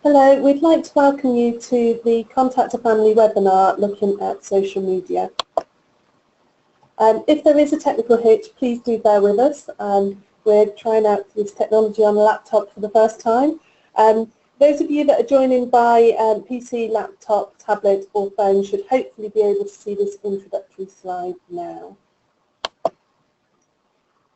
Hello, we'd like to welcome you to the Contact a Family webinar looking at social media. If there is a technical hitch, please do bear with us. We're trying out this technology on a laptop for the first time. Those of you that are joining by PC, laptop, tablet or phone should hopefully be able to see this introductory slide now.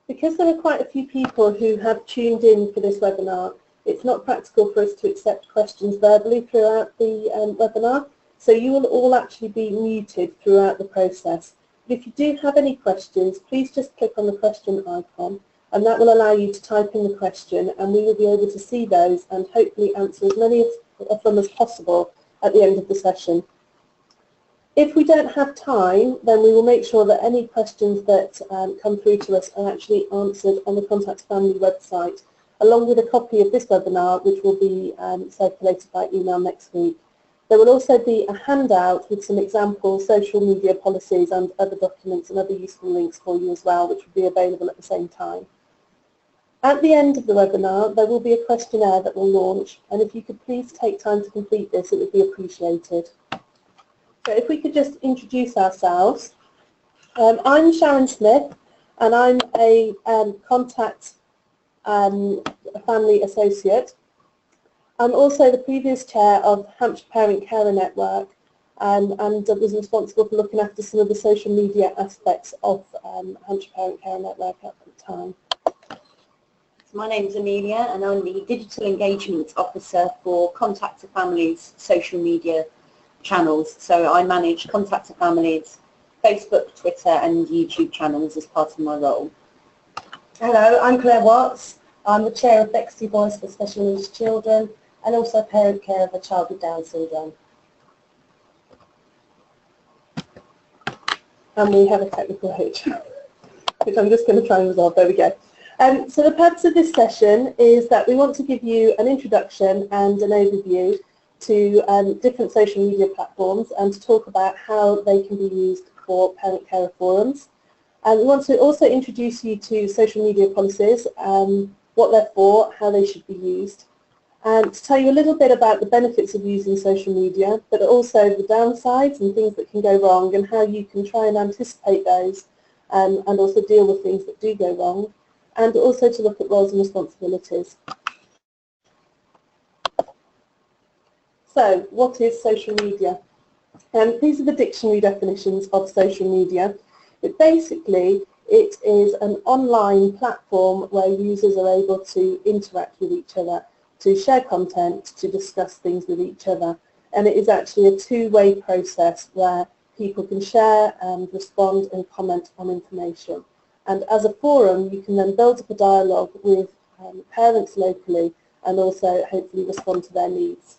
Because there are quite a few people who have tuned in for this webinar, it's not practical for us to accept questions verbally throughout the webinar, so you will all actually be muted throughout the process. But if you do have any questions, please just click on the question icon, and that will allow you to type in the question, and we will be able to see those and hopefully answer as many of them as possible at the end of the session. If we don't have time, then we will make sure that any questions that come through to us are actually answered on the Contact a Family website, along with a copy of this webinar, which will be circulated by email next week. There will also be a handout with some example social media policies and other documents and other useful links for you as well, which will be available at the same time. At the end of the webinar, there will be a questionnaire that will launch, and if you could please take time to complete this, it would be appreciated. So if we could just introduce ourselves. I'm Sharon Smith, and I'm a Contact a Family Associate. I'm also the previous chair of Hampshire Parent Carer Network and was responsible for looking after some of the social media aspects of Hampshire Parent Carer Network at the time. My name is Amelia and I'm the Digital Engagement Officer for Contact a Family's social media channels. So I manage Contact a Family's Facebook, Twitter and YouTube channels as part of my role. Hello, I'm Claire Watts. I'm the chair of Bexley Voice for Special Needs Children and also parent care of a child with Down syndrome. And we have a technical hitch, which I'm just going to try and resolve. There we go. So the purpose of this session is that we want to give you an introduction and an overview to different social media platforms and to talk about how they can be used for parent carer forums. And we want to also introduce you to social media policies, what they're for, how they should be used, and to tell you a little bit about the benefits of using social media, but also the downsides and things that can go wrong and how you can try and anticipate those and also deal with things that do go wrong, and also to look at roles and responsibilities. So, what is social media? These are the dictionary definitions of social media. But basically, it is an online platform where users are able to interact with each other, to share content, to discuss things with each other. And it is actually a two-way process where people can share and respond and comment on information. And as a forum, you can then build up a dialogue with parents locally and also hopefully respond to their needs.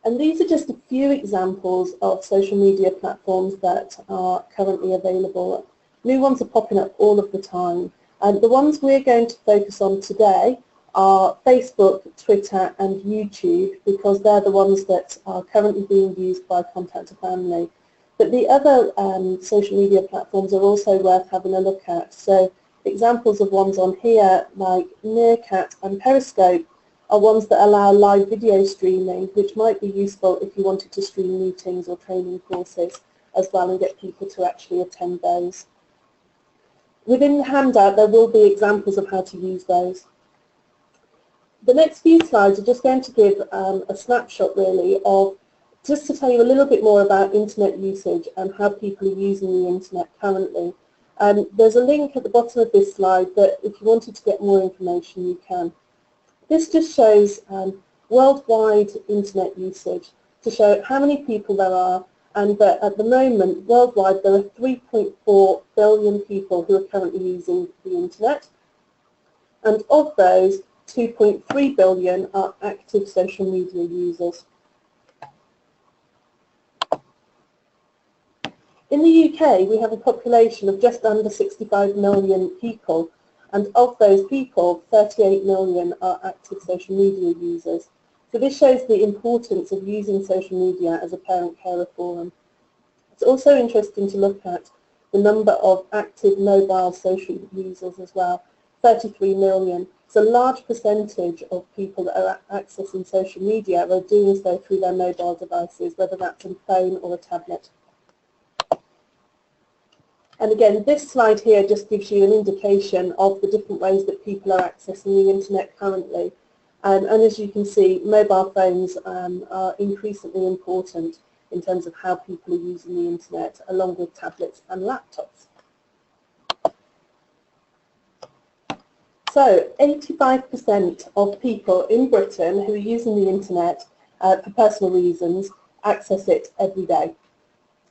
And these are just a few examples of social media platforms that are currently available. New ones are popping up all of the time. And the ones we're going to focus on today are Facebook, Twitter and YouTube, because they're the ones that are currently being used by Contact a Family. But the other social media platforms are also worth having a look at. So examples of ones on here like Meerkat and Periscope are ones that allow live video streaming, which might be useful if you wanted to stream meetings or training courses as well and get people to actually attend those. Within the handout, there will be examples of how to use those. The next few slides are just going to give a snapshot really of, just to tell you a little bit more about internet usage and how people are using the internet currently. There's a link at the bottom of this slide that if you wanted to get more information, you can. This just shows worldwide internet usage to show how many people there are, and that at the moment worldwide there are 3.4 billion people who are currently using the internet, and of those 2.3 billion are active social media users. In the UK we have a population of just under 65 million people, and of those people, 38 million are active social media users. So this shows the importance of using social media as a parent-carer forum. It's also interesting to look at the number of active mobile social users as well, 33 million. So a large percentage of people that are accessing social media are doing so through their mobile devices, whether that's a phone or a tablet. And again, this slide here just gives you an indication of the different ways that people are accessing the internet currently. And as you can see, mobile phones are increasingly important in terms of how people are using the internet, along with tablets and laptops. So 85% of people in Britain who are using the internet for personal reasons access it every day.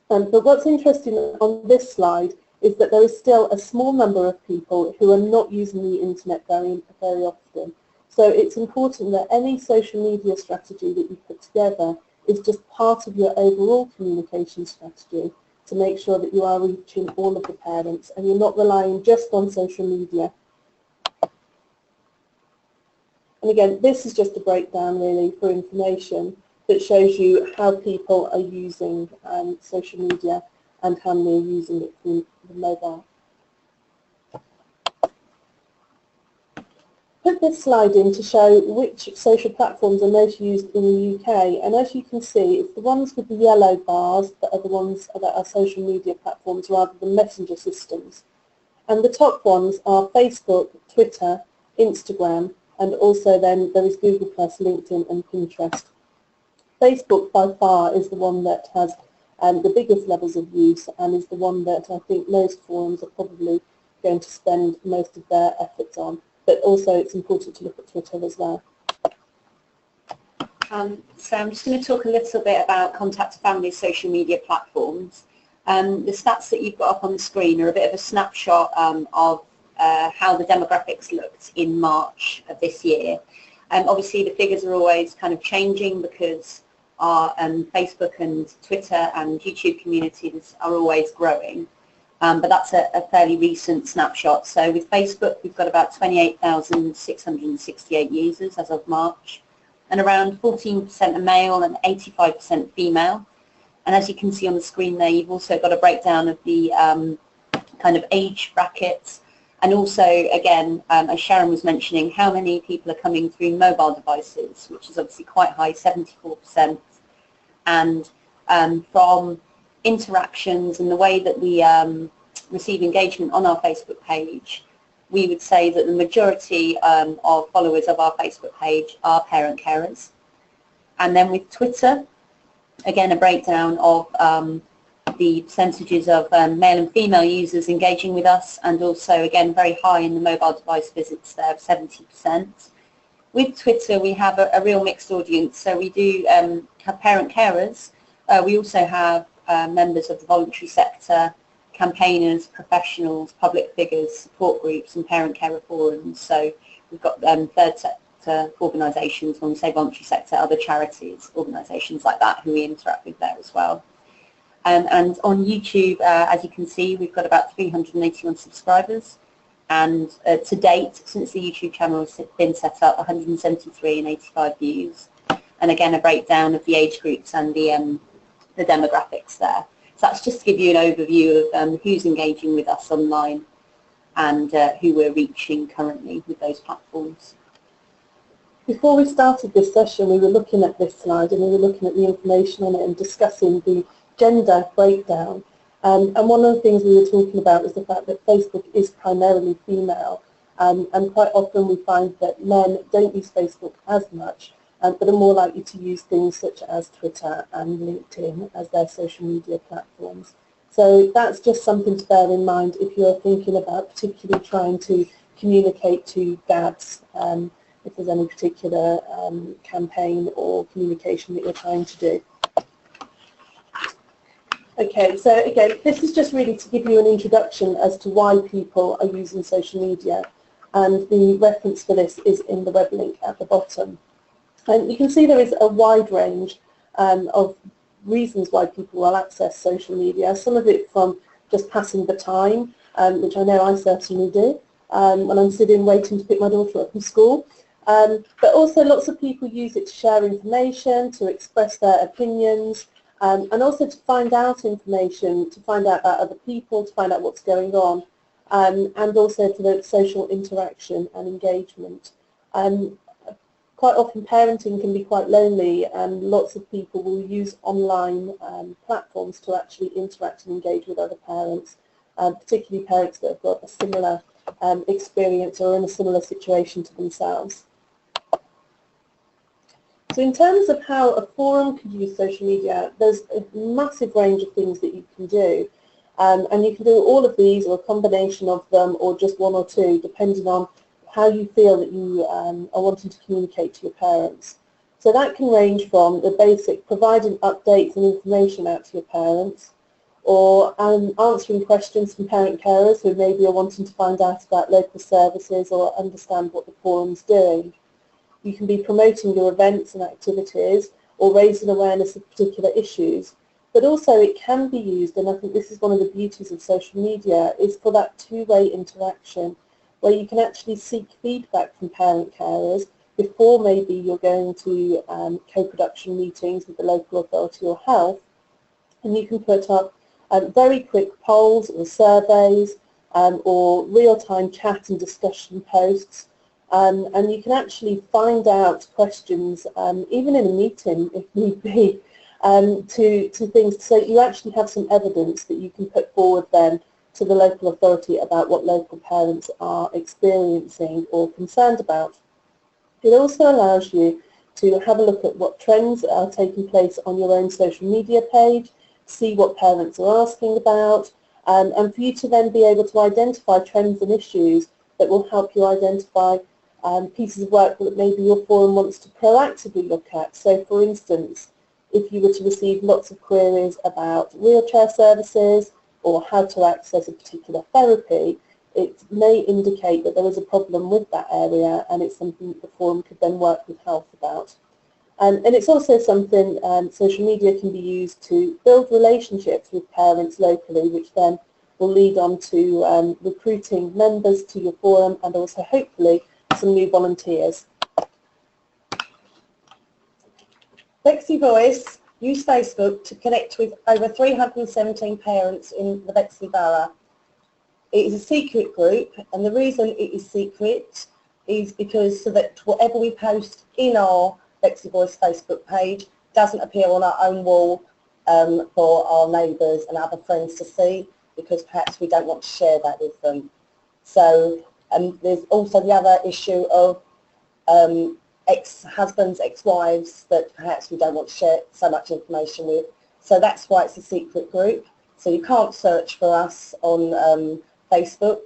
But what's interesting on this slide is that there is still a small number of people who are not using the internet very often. So it's important that any social media strategy that you put together is just part of your overall communication strategy to make sure that you are reaching all of the parents and you're not relying just on social media. And again, this is just a breakdown really for information that shows you how people are using social media and how they're using it through the mobile. Put this slide in to show which social platforms are most used in the UK, and as you can see, it's the ones with the yellow bars that are the ones that are social media platforms rather than messenger systems. And the top ones are Facebook, Twitter, Instagram, and also then there is Google+, LinkedIn and Pinterest. Facebook by far is the one that has the biggest levels of use and is the one that I think most forums are probably going to spend most of their efforts on. But also it's important to look at Twitter as well. So I'm just going to talk a little bit about Contact a Family social media platforms. The stats that you've got up on the screen are a bit of a snapshot of how the demographics looked in March of this year. Obviously the figures are always kind of changing because our Facebook and Twitter and YouTube communities are always growing. But that's a fairly recent snapshot. So with Facebook, we've got about 28,668 users as of March, and around 14% are male and 85% female. And as you can see on the screen there, you've also got a breakdown of the kind of age brackets, and also, again, as Sharon was mentioning, how many people are coming through mobile devices, which is obviously quite high, 74%. And from interactions and the way that we receive engagement on our Facebook page, we would say that the majority of followers of our Facebook page are parent carers. And then with Twitter, again, a breakdown of the percentages of male and female users engaging with us, and also, again, very high in the mobile device visits there of 70%. With Twitter, we have a real mixed audience. So we do have parent carers. We also have members of the voluntary sector, campaigners, professionals, public figures, support groups and parent carer forums. So we've got third sector organisations, when we say voluntary sector, other charities, organisations like that who we interact with there as well. And on YouTube, as you can see, we've got about 381 subscribers. And to date, since the YouTube channel has been set up, 173 and 85 views. And again, a breakdown of the age groups and the demographics there. So that's just to give you an overview of who's engaging with us online and who we're reaching currently with those platforms. Before we started this session, we were looking at this slide and we were looking at the information on it and discussing the gender breakdown. And one of the things we were talking about was the fact that Facebook is primarily female, and quite often we find that men don't use Facebook as much, but are more likely to use things such as Twitter and LinkedIn as their social media platforms. So that's just something to bear in mind if you're thinking about particularly trying to communicate to dads, if there's any particular campaign or communication that you're trying to do. Okay, so again, this is just really to give you an introduction as to why people are using social media, and the reference for this is in the web link at the bottom. And you can see there is a wide range of reasons why people will access social media, some of it from just passing the time, which I know I certainly do when I'm sitting waiting to pick my daughter up from school. But also lots of people use it to share information, to express their opinions, and also to find out information, to find out about other people, to find out what's going on, and also for the social interaction and engagement. Quite often parenting can be quite lonely, and lots of people will use online platforms to actually interact and engage with other parents, particularly parents that have got a similar experience or in a similar situation to themselves. So in terms of how a forum could use social media, there's a massive range of things that you can do. And you can do all of these or a combination of them or just one or two, depending on how you feel that you are wanting to communicate to your parents. So that can range from the basic providing updates and information out to your parents, or answering questions from parent carers who maybe are wanting to find out about local services or understand what the forum's doing. You can be promoting your events and activities or raising awareness of particular issues. But also it can be used, and I think this is one of the beauties of social media, is for that two-way interaction, where you can actually seek feedback from parent carers before maybe you're going to co-production meetings with the local authority or health, and you can put up very quick polls or surveys or real-time chat and discussion posts, and you can actually find out questions, even in a meeting if need be, to things, so you actually have some evidence that you can put forward then to the local authority about what local parents are experiencing or concerned about. It also allows you to have a look at what trends are taking place on your own social media page, see what parents are asking about, and for you to then be able to identify trends and issues that will help you identify pieces of work that maybe your forum wants to proactively look at. So for instance, if you were to receive lots of queries about wheelchair services or how to access a particular therapy, it may indicate that there is a problem with that area, and it's something that the forum could then work with health about. And it's also something social media can be used to build relationships with parents locally, which then will lead on to recruiting members to your forum and also hopefully some new volunteers. Bexley Voice use Facebook to connect with over 317 parents in the Bexley Borough. It is a secret group, and the reason it is secret is because so that whatever we post in our Bexley Voice Facebook page doesn't appear on our own wall for our neighbours and other friends to see, because perhaps we don't want to share that with them. So there's also the other issue of ex-husbands, ex-wives that perhaps we don't want to share so much information with. So that's why it's a secret group. So you can't search for us on Facebook,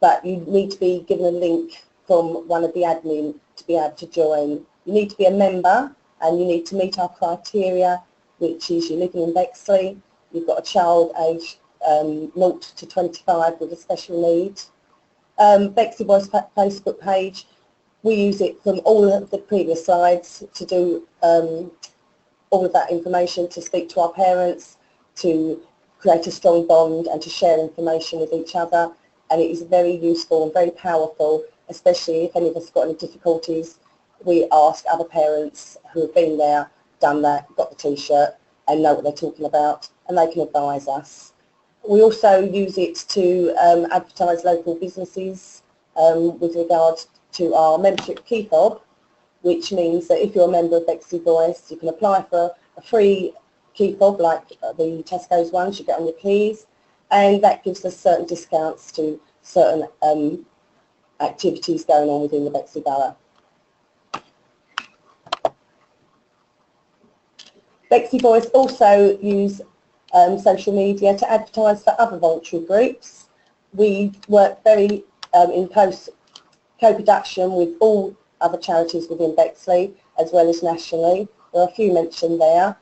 but you need to be given a link from one of the admin to be able to join. You need to be a member, and you need to meet our criteria, which is you're living in Bexley, you've got a child aged 0 to 25 with a special need. Bexley Voice Facebook page, we use it from all of the previous slides to do all of that information, to speak to our parents, to create a strong bond and to share information with each other. And it is very useful and very powerful, especially if any of us have got any difficulties. We ask other parents who have been there, done that, got the t-shirt and know what they're talking about, and they can advise us. We also use it to advertise local businesses with regard to our membership key fob, which means that if you're a member of Bexley Voice, you can apply for a free key fob like the Tesco's ones you get on your keys, and that gives us certain discounts to certain activities going on within the Bexley Borough. Bexley Voice also use social media to advertise for other voluntary groups. We work very in close co-production with all other charities within Bexley as well as nationally. There are a few mentioned there.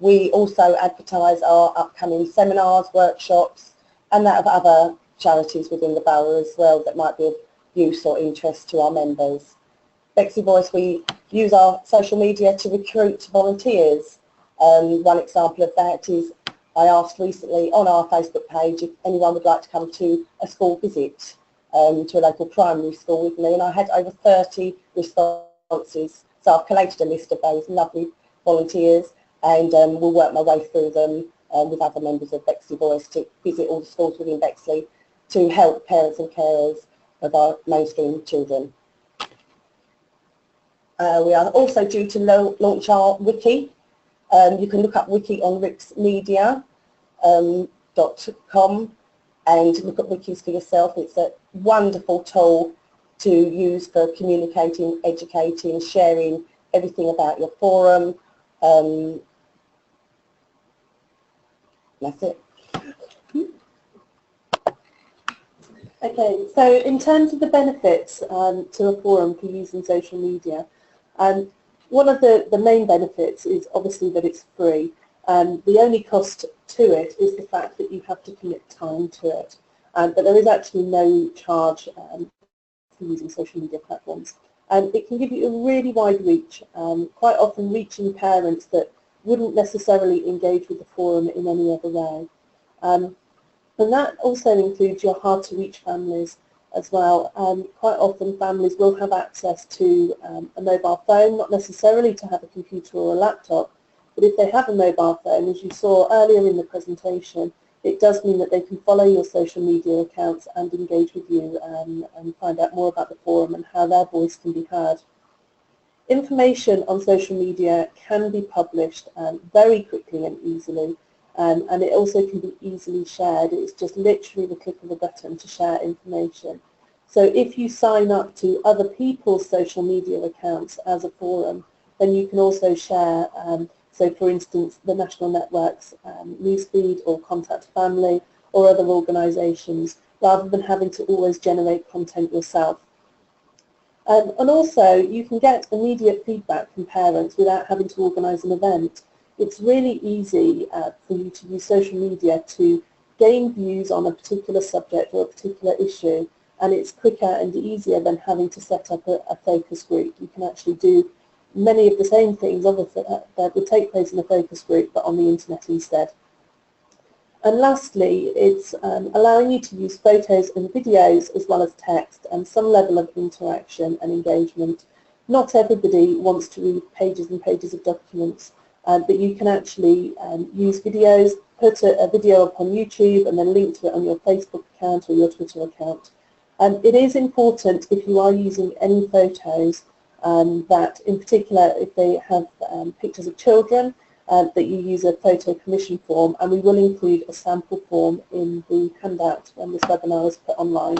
We also advertise our upcoming seminars, workshops, and that of other charities within the borough as well that might be of use or interest to our members. Bexley Voice, we use our social media to recruit volunteers. One example of that is I asked recently on our Facebook page if anyone would like to come to a school visit to a local primary school with me, and I had over 30 responses. So I've collated a list of those lovely volunteers, and we'll work my way through them with other members of Bexley Voice to visit all the schools within Bexley to help parents and carers of our mainstream children. We are also due to launch our wiki. You can look up wiki on rixmedia.com and look at wikis for yourself. It's a wonderful tool to use for communicating, educating, sharing everything about your forum. That's it. Okay, so in terms of the benefits to a forum for using social media, one of the main benefits is obviously that it's free. The only cost to it is the fact that you have to commit time to it. But there is actually no charge for using social media platforms. It can give you a really wide reach, quite often reaching parents that wouldn't necessarily engage with the forum in any other way. And that also includes your hard-to-reach families as well. Quite often families will have access to a mobile phone, not necessarily to have a computer or a laptop, but if they have a mobile phone, as you saw earlier in the presentation, it does mean that they can follow your social media accounts and engage with you and find out more about the forum and how their voice can be heard. Information on social media can be published very quickly and easily. And it also can be easily shared. It's just literally the click of a button to share information. So if you sign up to other people's social media accounts as a forum, then you can also share, so for instance, the National Network's newsfeed or Contact Family or other organisations, rather than having to always generate content yourself. And also, you can get immediate feedback from parents without having to organise an event. It's really easy for you to use social media to gain views on a particular subject or a particular issue, and it's quicker and easier than having to set up a focus group. You can actually do many of the same things that would take place in a focus group, but on the internet instead. And lastly, it's allowing you to use photos and videos as well as text and some level of interaction and engagement. Not everybody wants to read pages and pages of documents. But you can actually use videos, put a video up on YouTube and then link to it on your Facebook account or your Twitter account. It is important if you are using any photos that in particular if they have pictures of children that you use a photo permission form, and we will include a sample form in the handout when this webinar is put online.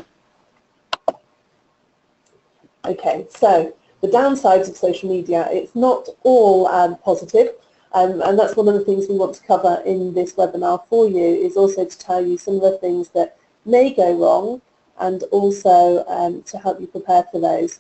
Okay, so the downsides of social media, it's not all positive. And that's one of the things we want to cover in this webinar for you, is also to tell you some of the things that may go wrong and also to help you prepare for those.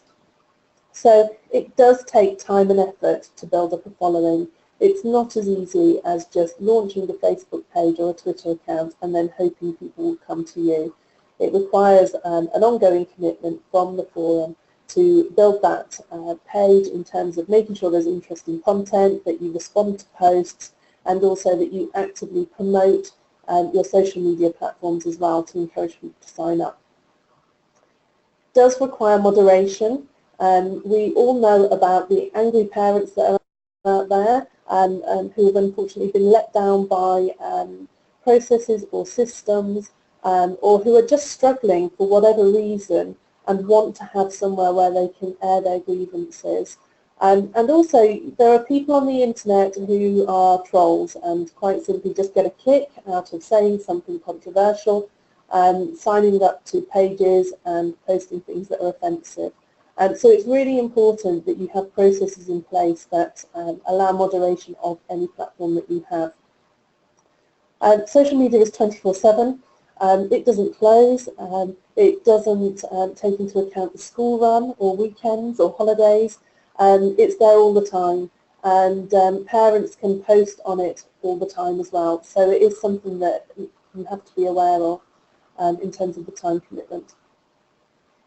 So it does take time and effort to build up a following. It's not as easy as just launching a Facebook page or a Twitter account and then hoping people will come to you. It requires an ongoing commitment from the forum to build that page in terms of making sure there's interesting content, that you respond to posts, and also that you actively promote your social media platforms as well to encourage people to sign up. It does require moderation. We all know about the angry parents that are out there who have unfortunately been let down by processes or systems, or who are just struggling for whatever reason and want to have somewhere where they can air their grievances. And also, there are people on the internet who are trolls and quite simply just get a kick out of saying something controversial, signing up to pages and posting things that are offensive. And so it's really important that you have processes in place that allow moderation of any platform that you have. Social media is 24/7. It doesn't close. It doesn't take into account the school run or weekends or holidays. It's there all the time, and parents can post on it all the time as well. So it is something that you have to be aware of in terms of the time commitment.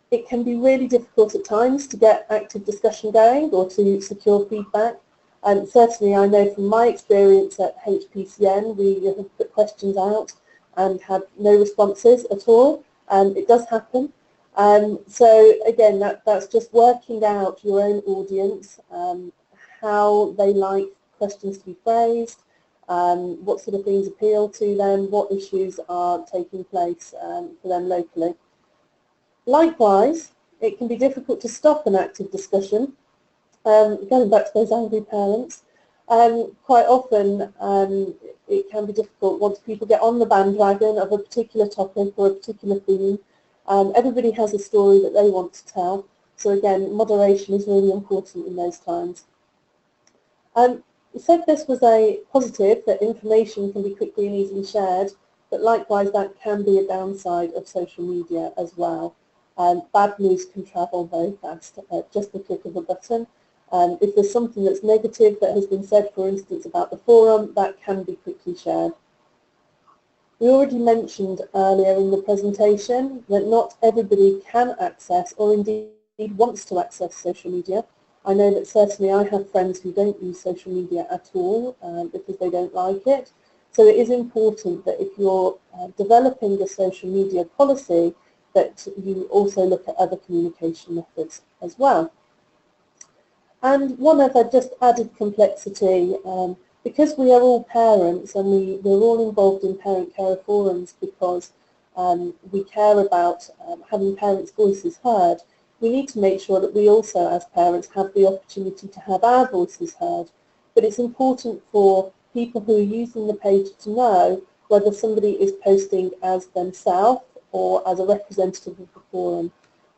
It can be really difficult at times to get active discussion going or to secure feedback. And certainly I know from my experience at HPCN, we have put questions out and had no responses at all. It does happen. So again, that's just working out your own audience, how they like questions to be phrased, what sort of things appeal to them, what issues are taking place for them locally. Likewise, it can be difficult to stop an active discussion going back to those angry parents, quite often it can be difficult once people get on the bandwagon of a particular topic or a particular theme. Everybody has a story that they want to tell. So again, moderation is really important in those times. We said this was a positive, that information can be quickly and easily shared, but likewise that can be a downside of social media as well. Bad news can travel very fast at just the click of a button. If there's something that's negative that has been said, for instance, about the forum, that can be quickly shared. We already mentioned earlier in the presentation that not everybody can access or indeed wants to access social media. I know that certainly I have friends who don't use social media at all because they don't like it. So it is important that if you're developing the social media policy, that you also look at other communication methods as well. And one other just added complexity, because we are all parents and we're all involved in parent-carer forums because we care about having parents' voices heard, we need to make sure that we also as parents have the opportunity to have our voices heard. But it's important for people who are using the page to know whether somebody is posting as themselves or as a representative of the forum,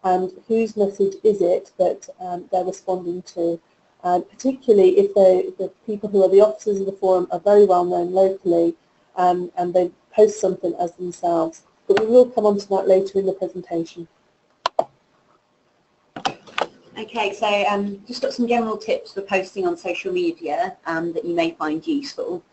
and whose message is it that they're responding to. Particularly if the people who are the officers of the forum are very well known locally and they post something as themselves. But we will come on to that later in the presentation. Okay, so just got some general tips for posting on social media that you may find useful.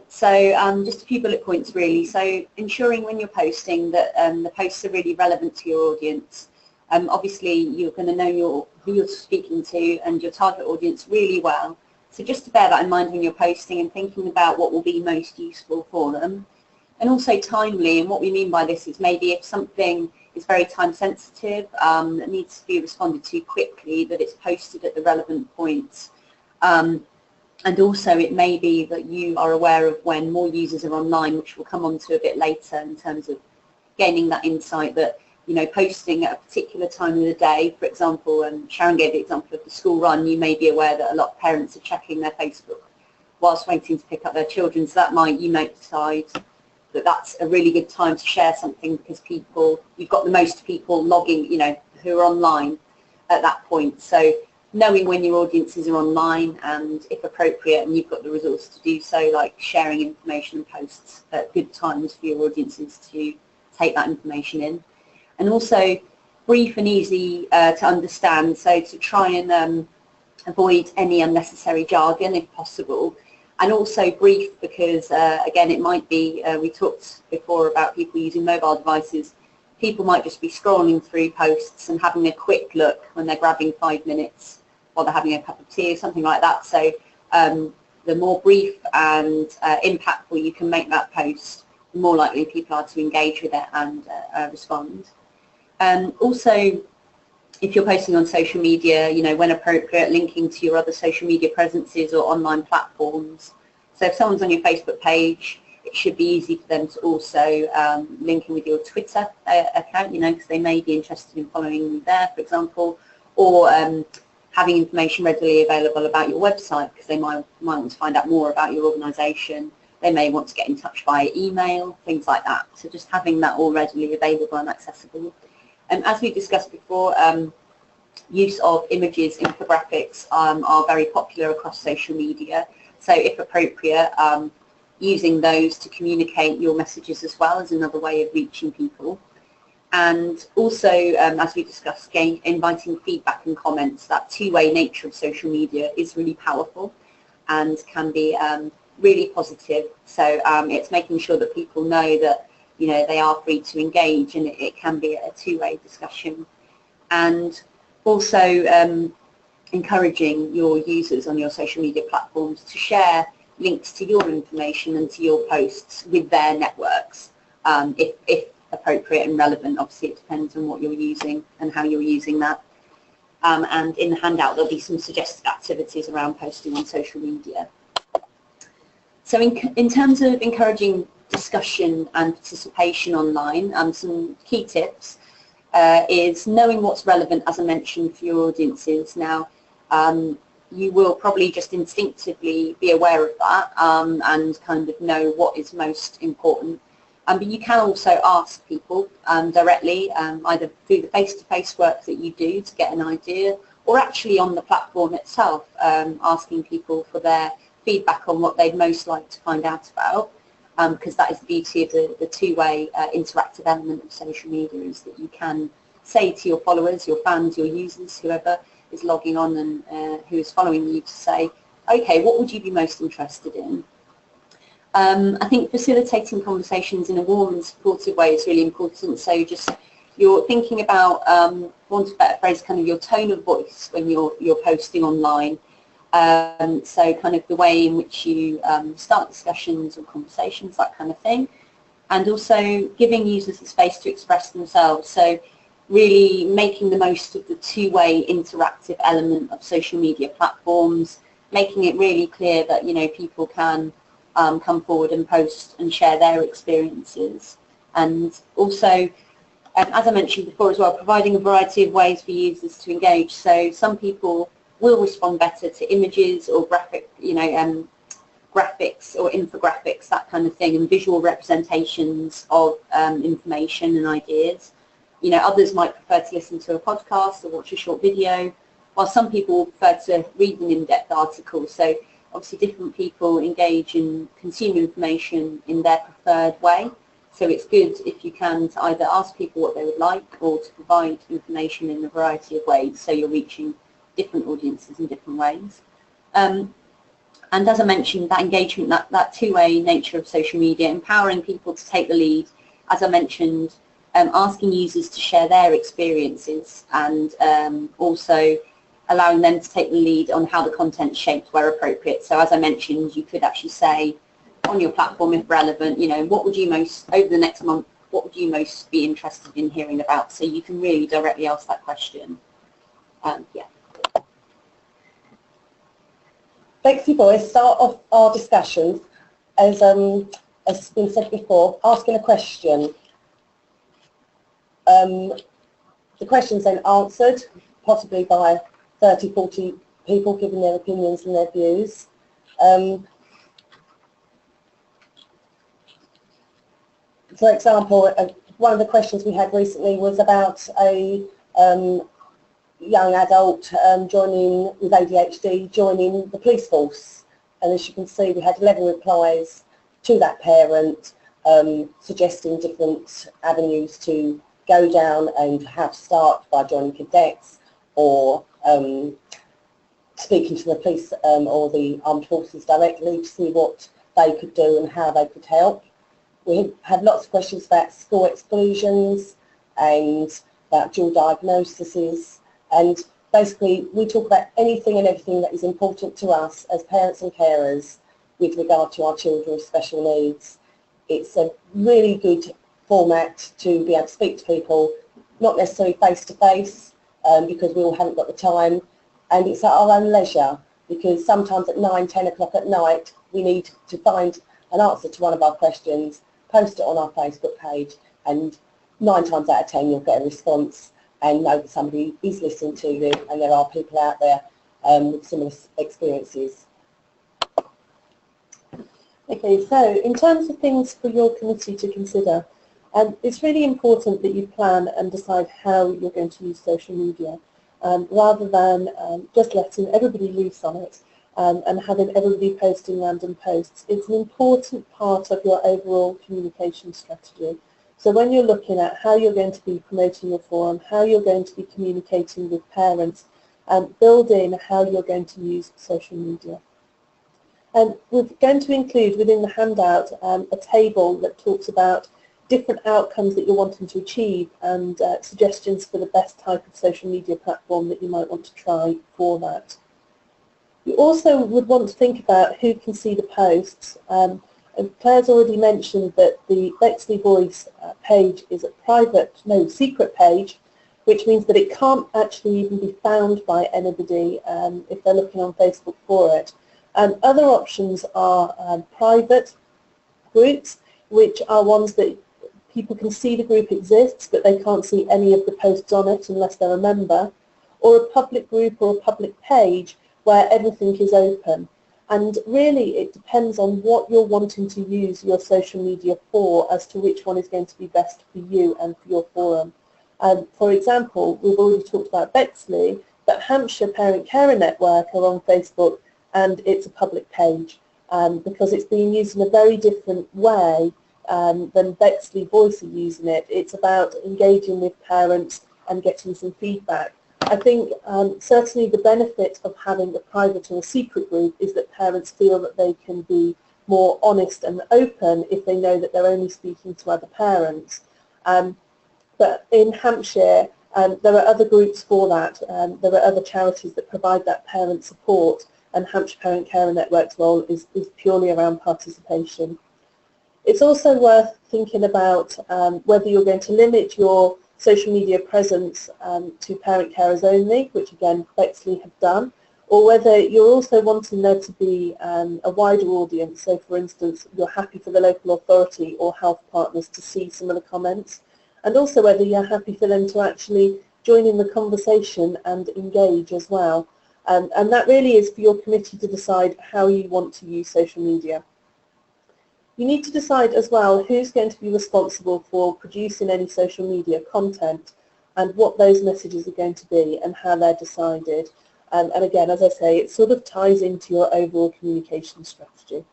So just a few bullet points really. So ensuring when you're posting that the posts are really relevant to your audience. Obviously you're going to know who you're speaking to and your target audience really well. So just to bear that in mind when you're posting and thinking about what will be most useful for them. And also timely, and what we mean by this is maybe if something is very time sensitive, that needs to be responded to quickly, that it's posted at the relevant points. And also it may be that you are aware of when more users are online, which we'll come on to a bit later in terms of gaining that insight that, you know, posting at a particular time of the day, for example, and Sharon gave the example of the school run, you may be aware that a lot of parents are checking their Facebook whilst waiting to pick up their children, so that you might decide that that's a really good time to share something because you've got the most people logging, you know, who are online at that point. So knowing when your audiences are online and if appropriate and you've got the resource to do so, like sharing information and posts at good times for your audiences to take that information in. And also brief and easy to understand, so to try and avoid any unnecessary jargon if possible. And also brief because, again, it might be, we talked before about people using mobile devices. People might just be scrolling through posts and having a quick look when they're grabbing 5 minutes while they're having a cup of tea or something like that. So the more brief and impactful you can make that post, the more likely people are to engage with it and respond. Also, if you're posting on social media, you know, when appropriate, linking to your other social media presences or online platforms. So if someone's on your Facebook page, it should be easy for them to also link in with your Twitter account, you know, because they may be interested in following you there, for example, or having information readily available about your website because they might want to find out more about your organisation. They may want to get in touch via email, things like that. So just having that all readily available and accessible. As we discussed before, use of images, infographics are very popular across social media. So if appropriate, using those to communicate your messages as well is another way of reaching people. And also, as we discussed, inviting feedback and comments. That two-way nature of social media is really powerful and can be really positive. So it's making sure that people know that, you know, they are free to engage and it can be a two-way discussion. And also encouraging your users on your social media platforms to share links to your information and to your posts with their networks, if appropriate and relevant. Obviously it depends on what you're using and how you're using that. And in the handout there'll be some suggested activities around posting on social media. So in terms of encouraging discussion and participation online, some key tips is knowing what's relevant, as I mentioned, for your audiences. Now, you will probably just instinctively be aware of that and kind of know what is most important. But you can also ask people directly, either through the face-to-face work that you do to get an idea, or actually on the platform itself, asking people for their feedback on what they'd most like to find out about, because that is the beauty of the two-way interactive element of social media, is that you can say to your followers, your fans, your users, whoever is logging on and who is following you, to say, okay, what would you be most interested in? I think facilitating conversations in a warm and supportive way is really important. So just you're thinking about, for want of a better phrase, kind of your tone of voice when you're posting online. So kind of the way in which you start discussions or conversations, that kind of thing. And also giving users the space to express themselves. So really making the most of the two-way interactive element of social media platforms, making it really clear that, you know, people can come forward and post and share their experiences. And also, as I mentioned before as well, providing a variety of ways for users to engage. So some people will respond better to images or graphic, you know, graphics or infographics, that kind of thing, and visual representations of information and ideas. You know, others might prefer to listen to a podcast or watch a short video, while some people prefer to read an in-depth article. So obviously different people engage and consume information in their preferred way. So it's good if you can to either ask people what they would like or to provide information in a variety of ways, so you're reaching different audiences in different ways. And as I mentioned, that engagement, that two-way nature of social media, empowering people to take the lead, as I mentioned, asking users to share their experiences, and also allowing them to take the lead on how the content's shaped where appropriate. So as I mentioned, you could actually say on your platform, if relevant, you know, what would you most, over the next month, what would you most be interested in hearing about? So you can really directly ask that question. Yeah. Lexi Boys start off our discussions, as has been said before, asking a question. The question's then answered, possibly by 30, 40 people giving their opinions and their views. For example, one of the questions we had recently was about a young adult joining with ADHD, joining the police force. And as you can see, we had 11 replies to that parent, suggesting different avenues to go down and how to start by joining cadets, or speaking to the police or the armed forces directly to see what they could do and how they could help. We had lots of questions about school exclusions and about dual diagnoses, and basically we talk about anything and everything that is important to us as parents and carers with regard to our children with special needs. It's a really good format to be able to speak to people, not necessarily face-to-face, because we all haven't got the time, and it's at our own leisure, because sometimes at 9, 10 o'clock at night we need to find an answer to one of our questions, post it on our Facebook page, and 9 times out of 10 you'll get a response and know that somebody is listening to you, and there are people out there with similar experiences. Okay, so in terms of things for your committee to consider, it's really important that you plan and decide how you're going to use social media, rather than just letting everybody loose on it and having everybody posting random posts. It's an important part of your overall communication strategy. So when you're looking at how you're going to be promoting your forum, how you're going to be communicating with parents, build in how you're going to use social media. And we're going to include within the handout a table that talks about different outcomes that you're wanting to achieve, and suggestions for the best type of social media platform that you might want to try for that. You also would want to think about who can see the posts. And Claire's already mentioned that the Bexley Voice page is a secret page, which means that it can't actually even be found by anybody if they're looking on Facebook for it. And other options are private groups, which are ones that people can see the group exists, but they can't see any of the posts on it unless they're a member, or a public group or a public page, where everything is open. And really it depends on what you're wanting to use your social media for as to which one is going to be best for you and for your forum. For example, we've already talked about Bexley, but Hampshire Parent Carer Network are on Facebook, and it's a public page because it's being used in a very different way than Bexley Voice are using it. It's about engaging with parents and getting some feedback. I think certainly the benefit of having a private or a secret group is that parents feel that they can be more honest and open if they know that they're only speaking to other parents. But in Hampshire, there are other groups for that. There are other charities that provide that parent support, and Hampshire Parent Carer Network's role is purely around participation. It's also worth thinking about whether you're going to limit your social media presence to parent carers only, which again Bexley have done, or whether you're also wanting there to be a wider audience. So for instance, you're happy for the local authority or health partners to see some of the comments, and also whether you're happy for them to actually join in the conversation and engage as well. And that really is for your committee to decide how you want to use social media. You need to decide as well who's going to be responsible for producing any social media content and what those messages are going to be and how they're decided. And again, as I say, it sort of ties into your overall communication strategy.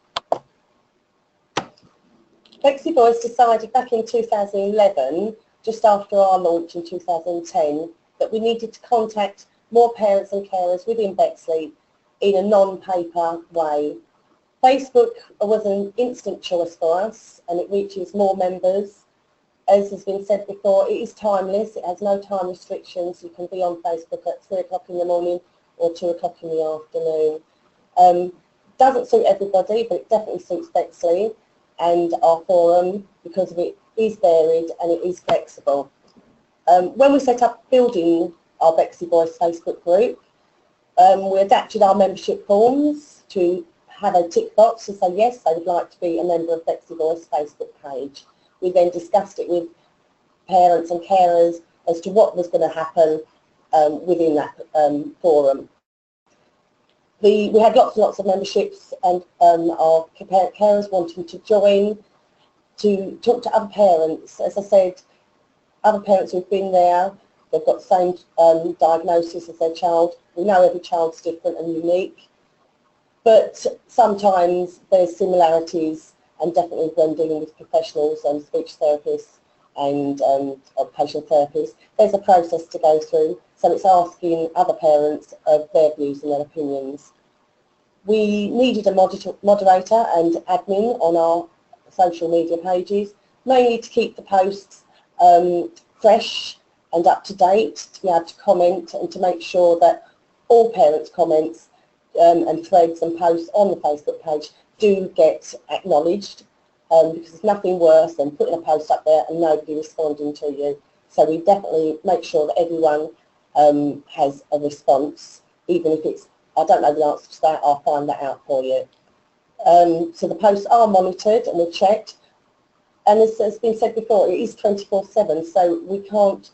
Bexley Voice decided back in 2011, just after our launch in 2010, that we needed to contact more parents and carers within Bexley in a non-paper way. Facebook was an instant choice for us, and it reaches more members. As has been said before, it is timeless. It has no time restrictions. You can be on Facebook at 3 o'clock in the morning or 2 o'clock in the afternoon. Doesn't suit everybody, but it definitely suits Bexley and our forum because it is varied and it is flexible. When we set up building our Bexley Voice Facebook group, we adapted our membership forms to have a tick box to say yes, they would like to be a member of Bexley Voice Facebook page. We then discussed it with parents and carers as to what was going to happen within that forum. We had lots and lots of memberships, and our parent carers wanting to join to talk to other parents. As I said, other parents who've been there, they've got the same diagnosis as their child. We know every child's different and unique, but sometimes there's similarities, and definitely when dealing with professionals and speech therapists and occupational therapists, there's a process to go through. So it's asking other parents of their views and their opinions. We needed a moderator and admin on our social media pages, mainly to keep the posts fresh and up to date, to be able to comment and to make sure that all parents' comments and threads and posts on the Facebook page do get acknowledged, because there's nothing worse than putting a post up there and nobody responding to you. So we definitely make sure that everyone has a response, even if it's, I don't know the answer to that, I'll find that out for you. So the posts are monitored and they're checked, and as has been said before, it is 24/7, so we can't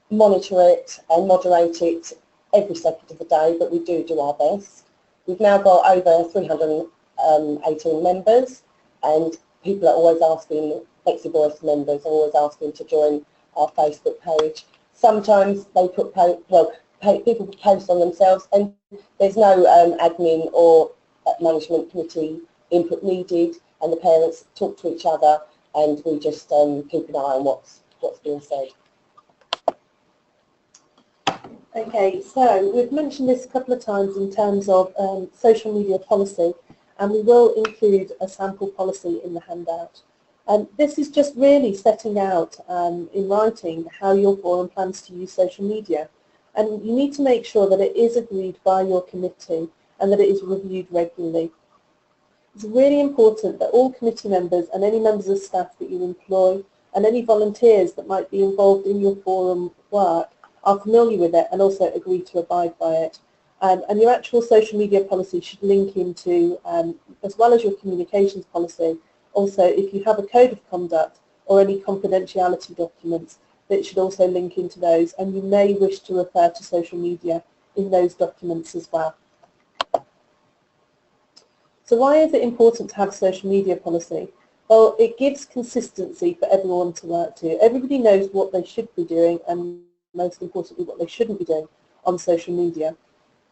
monitor it and moderate it every second of the day, but we do our best. We've now got over 318 members, and people are always asking, Bexley Voice members are always asking to join our Facebook page. Sometimes they put, people post on themselves, and there's no admin or management committee input needed, and the parents talk to each other, and we just keep an eye on what's being said. Okay, so we've mentioned this a couple of times in terms of social media policy, and we will include a sample policy in the handout. This is just really setting out in writing how your forum plans to use social media, and you need to make sure that it is agreed by your committee and that it is reviewed regularly. It's really important that all committee members and any members of staff that you employ and any volunteers that might be involved in your forum work are familiar with it and also agree to abide by it. And your actual social media policy should link into, as well as your communications policy, also if you have a code of conduct or any confidentiality documents, that should also link into those, and you may wish to refer to social media in those documents as well. So why is it important to have a social media policy? Well, it gives consistency for everyone to work to. Everybody knows what they should be doing and most importantly what they shouldn't be doing on social media.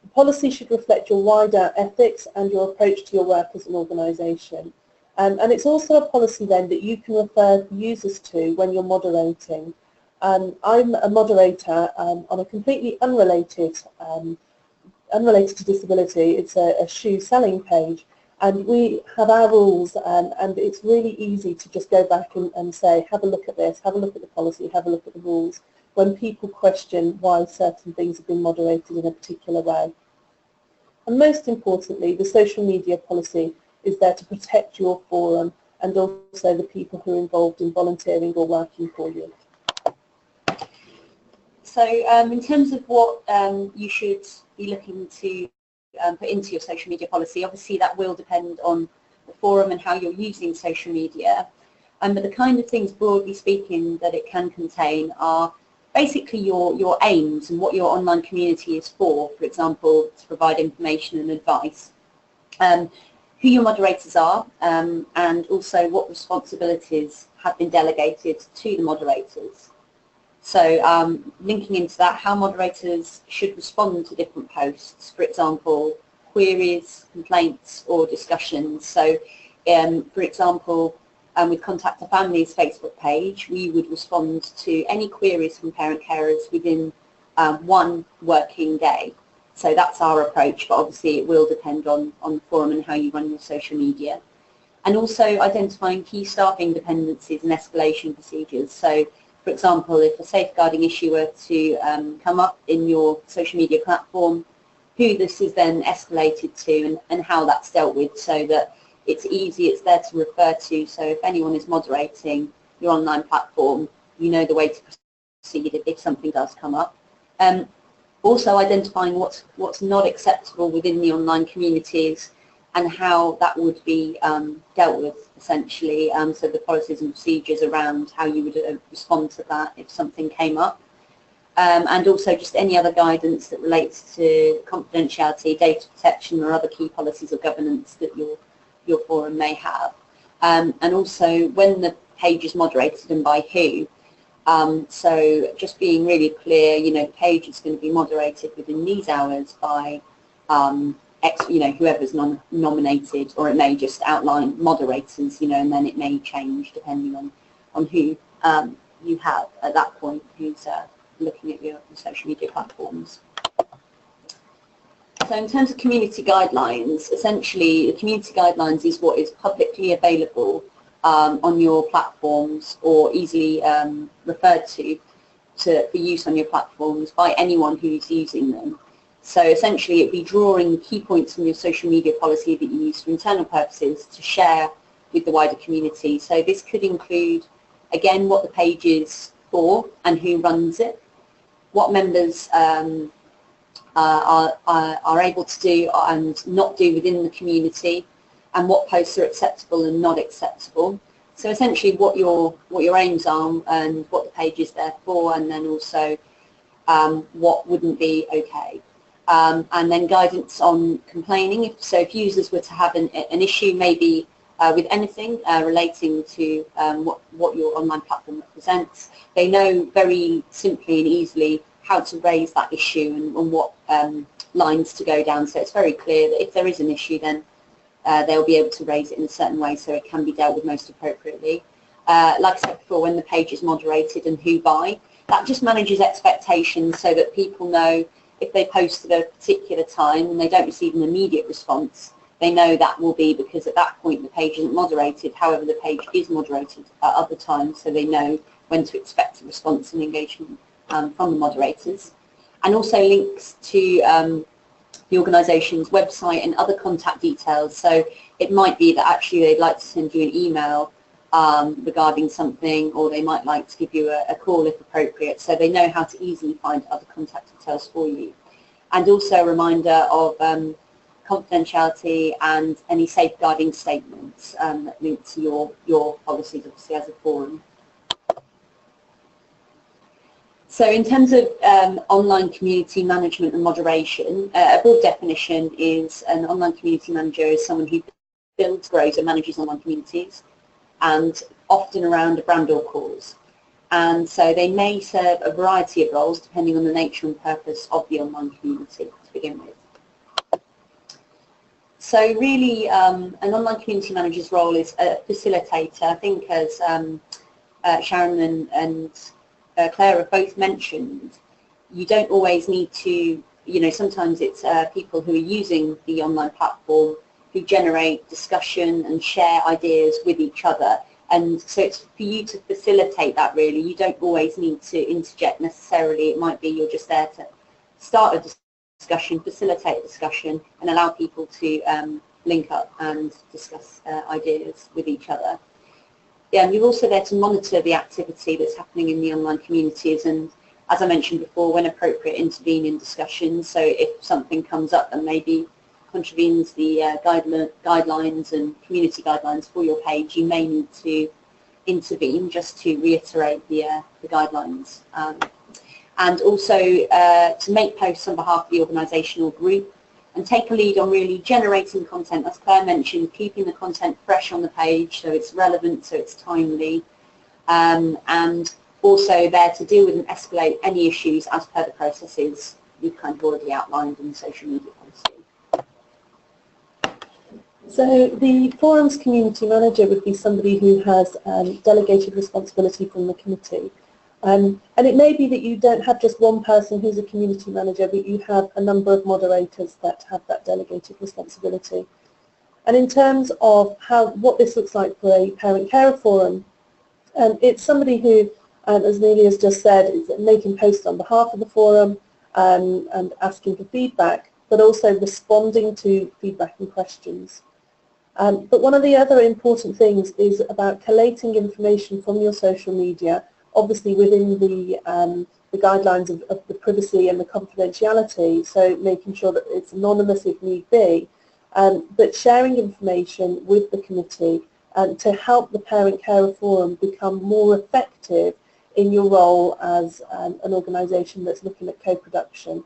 The policy should reflect your wider ethics and your approach to your work as an organisation. And it's also a policy then that you can refer users to when you're moderating. I'm a moderator on a completely unrelated to disability. It's a shoe selling page, and we have our rules, and it's really easy to just go back and say, have a look at this, have a look at the policy, have a look at the rules, when people question why certain things have been moderated in a particular way. And most importantly, the social media policy is there to protect your forum and also the people who are involved in volunteering or working for you. So in terms of what you should be looking to put into your social media policy, obviously that will depend on the forum and how you're using social media. But the kind of things, broadly speaking, that it can contain are basically your aims and what your online community is for example, to provide information and advice, who your moderators are, and also what responsibilities have been delegated to the moderators. So linking into that, how moderators should respond to different posts, for example, queries, complaints or discussions. So for example, with Contact a Family's Facebook page, we would respond to any queries from parent carers within 1 working day. So that's our approach, but obviously it will depend on the forum and how you run your social media. And also identifying key staffing dependencies and escalation procedures. So for example, if a safeguarding issue were to come up in your social media platform, who this is then escalated to and how that's dealt with, so that it's easy, it's there to refer to. So if anyone is moderating your online platform, you know the way to proceed if something does come up. Also identifying what's not acceptable within the online communities and how that would be dealt with, essentially, so the policies and procedures around how you would respond to that if something came up. And also just any other guidance that relates to confidentiality, data protection or other key policies or governance that your forum may have. And also when the page is moderated and by who. So just being really clear, the page is going to be moderated within these hours by whoever's nominated, or it may just outline moderators, and then it may change depending on who you have at that point who's looking at your social media platforms. So in terms of community guidelines, essentially the community guidelines is what is publicly available on your platforms or easily referred to for use on your platforms by anyone who's using them. So essentially it'd be drawing key points from your social media policy that you use for internal purposes to share with the wider community. So this could include, again, what the page is for and who runs it, what members are able to do and not do within the community, and what posts are acceptable and not acceptable. So essentially what your aims are and what the page is there for, and then also what wouldn't be okay. And then guidance on complaining. So if users were to have an issue, maybe with anything relating to what your online platform represents, they know very simply and easily how to raise that issue and what lines to go down. So it's very clear that if there is an issue, then they'll be able to raise it in a certain way so it can be dealt with most appropriately. Like I said before, when the page is moderated and who by, that just manages expectations so that people know if they post at a particular time and they don't receive an immediate response, they know that will be because at that point the page isn't moderated. However, the page is moderated at other times, so they know when to expect a response and engagement from the moderators. And also links to the organisation's website and other contact details. So it might be that actually they'd like to send you an email regarding something, or they might like to give you a call if appropriate, so they know how to easily find other contact details for you. And also a reminder of confidentiality and any safeguarding statements that link to your policies, obviously, as a forum. So in terms of online community management and moderation, a broad definition is an online community manager is someone who builds, grows and manages online communities, and often around a brand or cause. And so they may serve a variety of roles depending on the nature and purpose of the online community to begin with. So really, an online community manager's role is a facilitator. I think as Sharon and Claire have both mentioned, you don't always need to, sometimes it's people who are using the online platform who generate discussion and share ideas with each other. And so it's for you to facilitate that really. You don't always need to interject necessarily. It might be you're just there to start a discussion, facilitate a discussion and allow people to link up and discuss ideas with each other. Yeah, and you're also there to monitor the activity that's happening in the online communities, and as I mentioned before, when appropriate, intervene in discussions. So if something comes up that maybe contravenes the guidelines and community guidelines for your page, you may need to intervene just to reiterate the guidelines. And also to make posts on behalf of the organisation or group and take a lead on really generating content, as Claire mentioned, keeping the content fresh on the page so it's relevant, so it's timely, and also there to deal with and escalate any issues as per the processes we've kind of already outlined in the social media policy. So the forum's community manager would be somebody who has delegated responsibility from the committee. And it may be that you don't have just one person who's a community manager, but you have a number of moderators that have that delegated responsibility. And in terms of what this looks like for a parent-carer forum, it's somebody who, as Nelia has just said, is making posts on behalf of the forum and asking for feedback, but also responding to feedback and questions. But one of the other important things is about collating information from your social media, obviously within the guidelines of the privacy and the confidentiality, so making sure that it's anonymous if need be, but sharing information with the committee to help the parent-carer forum become more effective in your role as an organisation that's looking at co-production.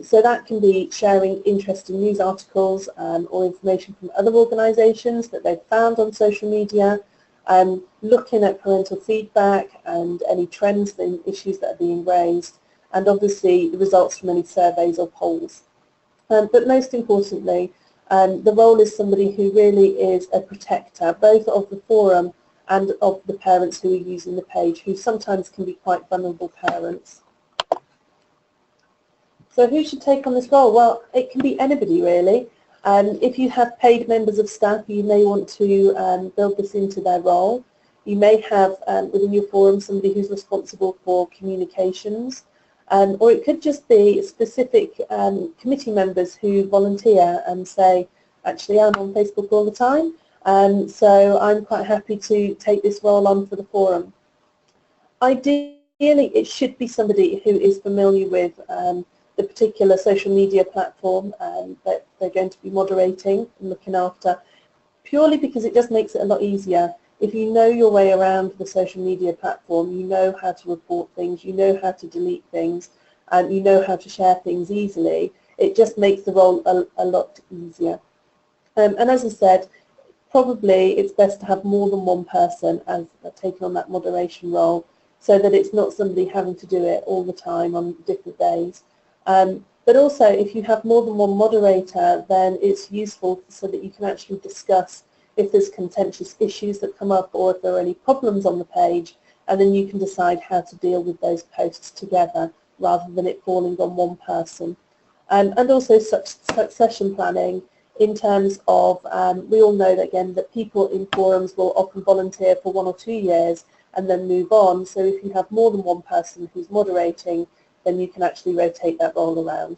So that can be sharing interesting news articles or information from other organisations that they've found on social media, looking at parental feedback and any trends and issues that are being raised, and obviously the results from any surveys or polls. But most importantly, the role is somebody who really is a protector, both of the forum and of the parents who are using the page, who sometimes can be quite vulnerable parents. So who should take on this role? Well, it can be anybody really. If you have paid members of staff, you may want to build this into their role. You may have within your forum somebody who's responsible for communications, or it could just be specific committee members who volunteer and say, actually I'm on Facebook all the time, so I'm quite happy to take this role on for the forum. Ideally, it should be somebody who is familiar with the particular social media platform that they're going to be moderating and looking after, purely because it just makes it a lot easier. If you know your way around the social media platform, you know how to report things, you know how to delete things, and you know how to share things easily, it just makes the role a lot easier. And as I said, probably it's best to have more than one person as taking on that moderation role, so that it's not somebody having to do it all the time on different days. But also, if you have more than one moderator, then it's useful so that you can actually discuss if there's contentious issues that come up or if there are any problems on the page, and then you can decide how to deal with those posts together rather than it falling on one person. And also succession planning in terms of, we all know that again that people in forums will often volunteer for 1 or 2 years and then move on. So if you have more than one person who's moderating, then you can actually rotate that role around.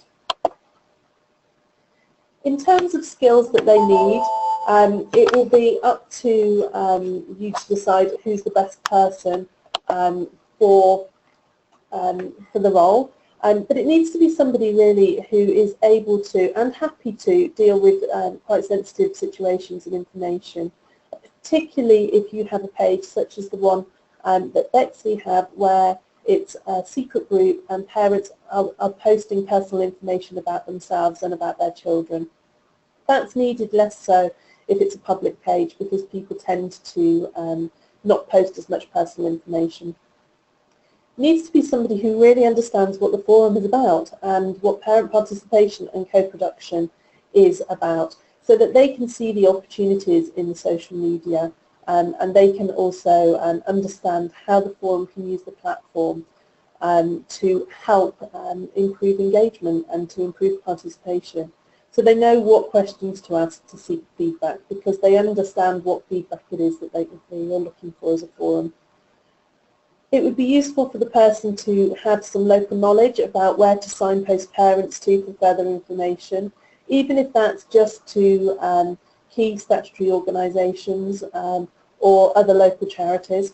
In terms of skills that they need, it will be up to you to decide who's the best person for the role. But it needs to be somebody really who is able to and happy to deal with quite sensitive situations and information, particularly if you have a page such as the one that Bexley have, where it's a secret group and parents are posting personal information about themselves and about their children. That's needed less so if it's a public page, because people tend to not post as much personal information. It needs to be somebody who really understands what the forum is about and what parent participation and co-production is about, so that they can see the opportunities in the social media, and they can also understand how the forum can use the platform to help improve engagement and to improve participation. So they know what questions to ask to seek feedback, because they understand what feedback it is that they are looking for as a forum. It would be useful for the person to have some local knowledge about where to signpost parents to for further information, even if that's just to key statutory organisations or other local charities.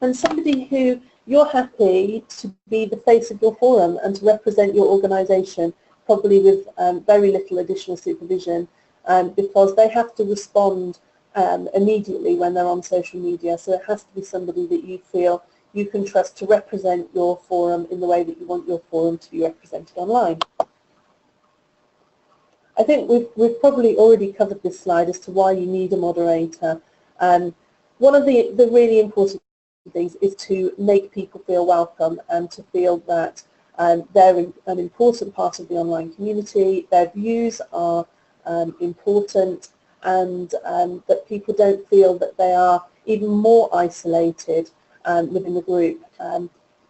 And somebody who you're happy to be the face of your forum and to represent your organisation, probably with very little additional supervision, because they have to respond immediately when they're on social media. So it has to be somebody that you feel you can trust to represent your forum in the way that you want your forum to be represented online. I think we've probably already covered this slide as to why you need a moderator. One of the really important things is to make people feel welcome and to feel that they're an important part of the online community, their views are important, and that people don't feel that they are even more isolated within the group.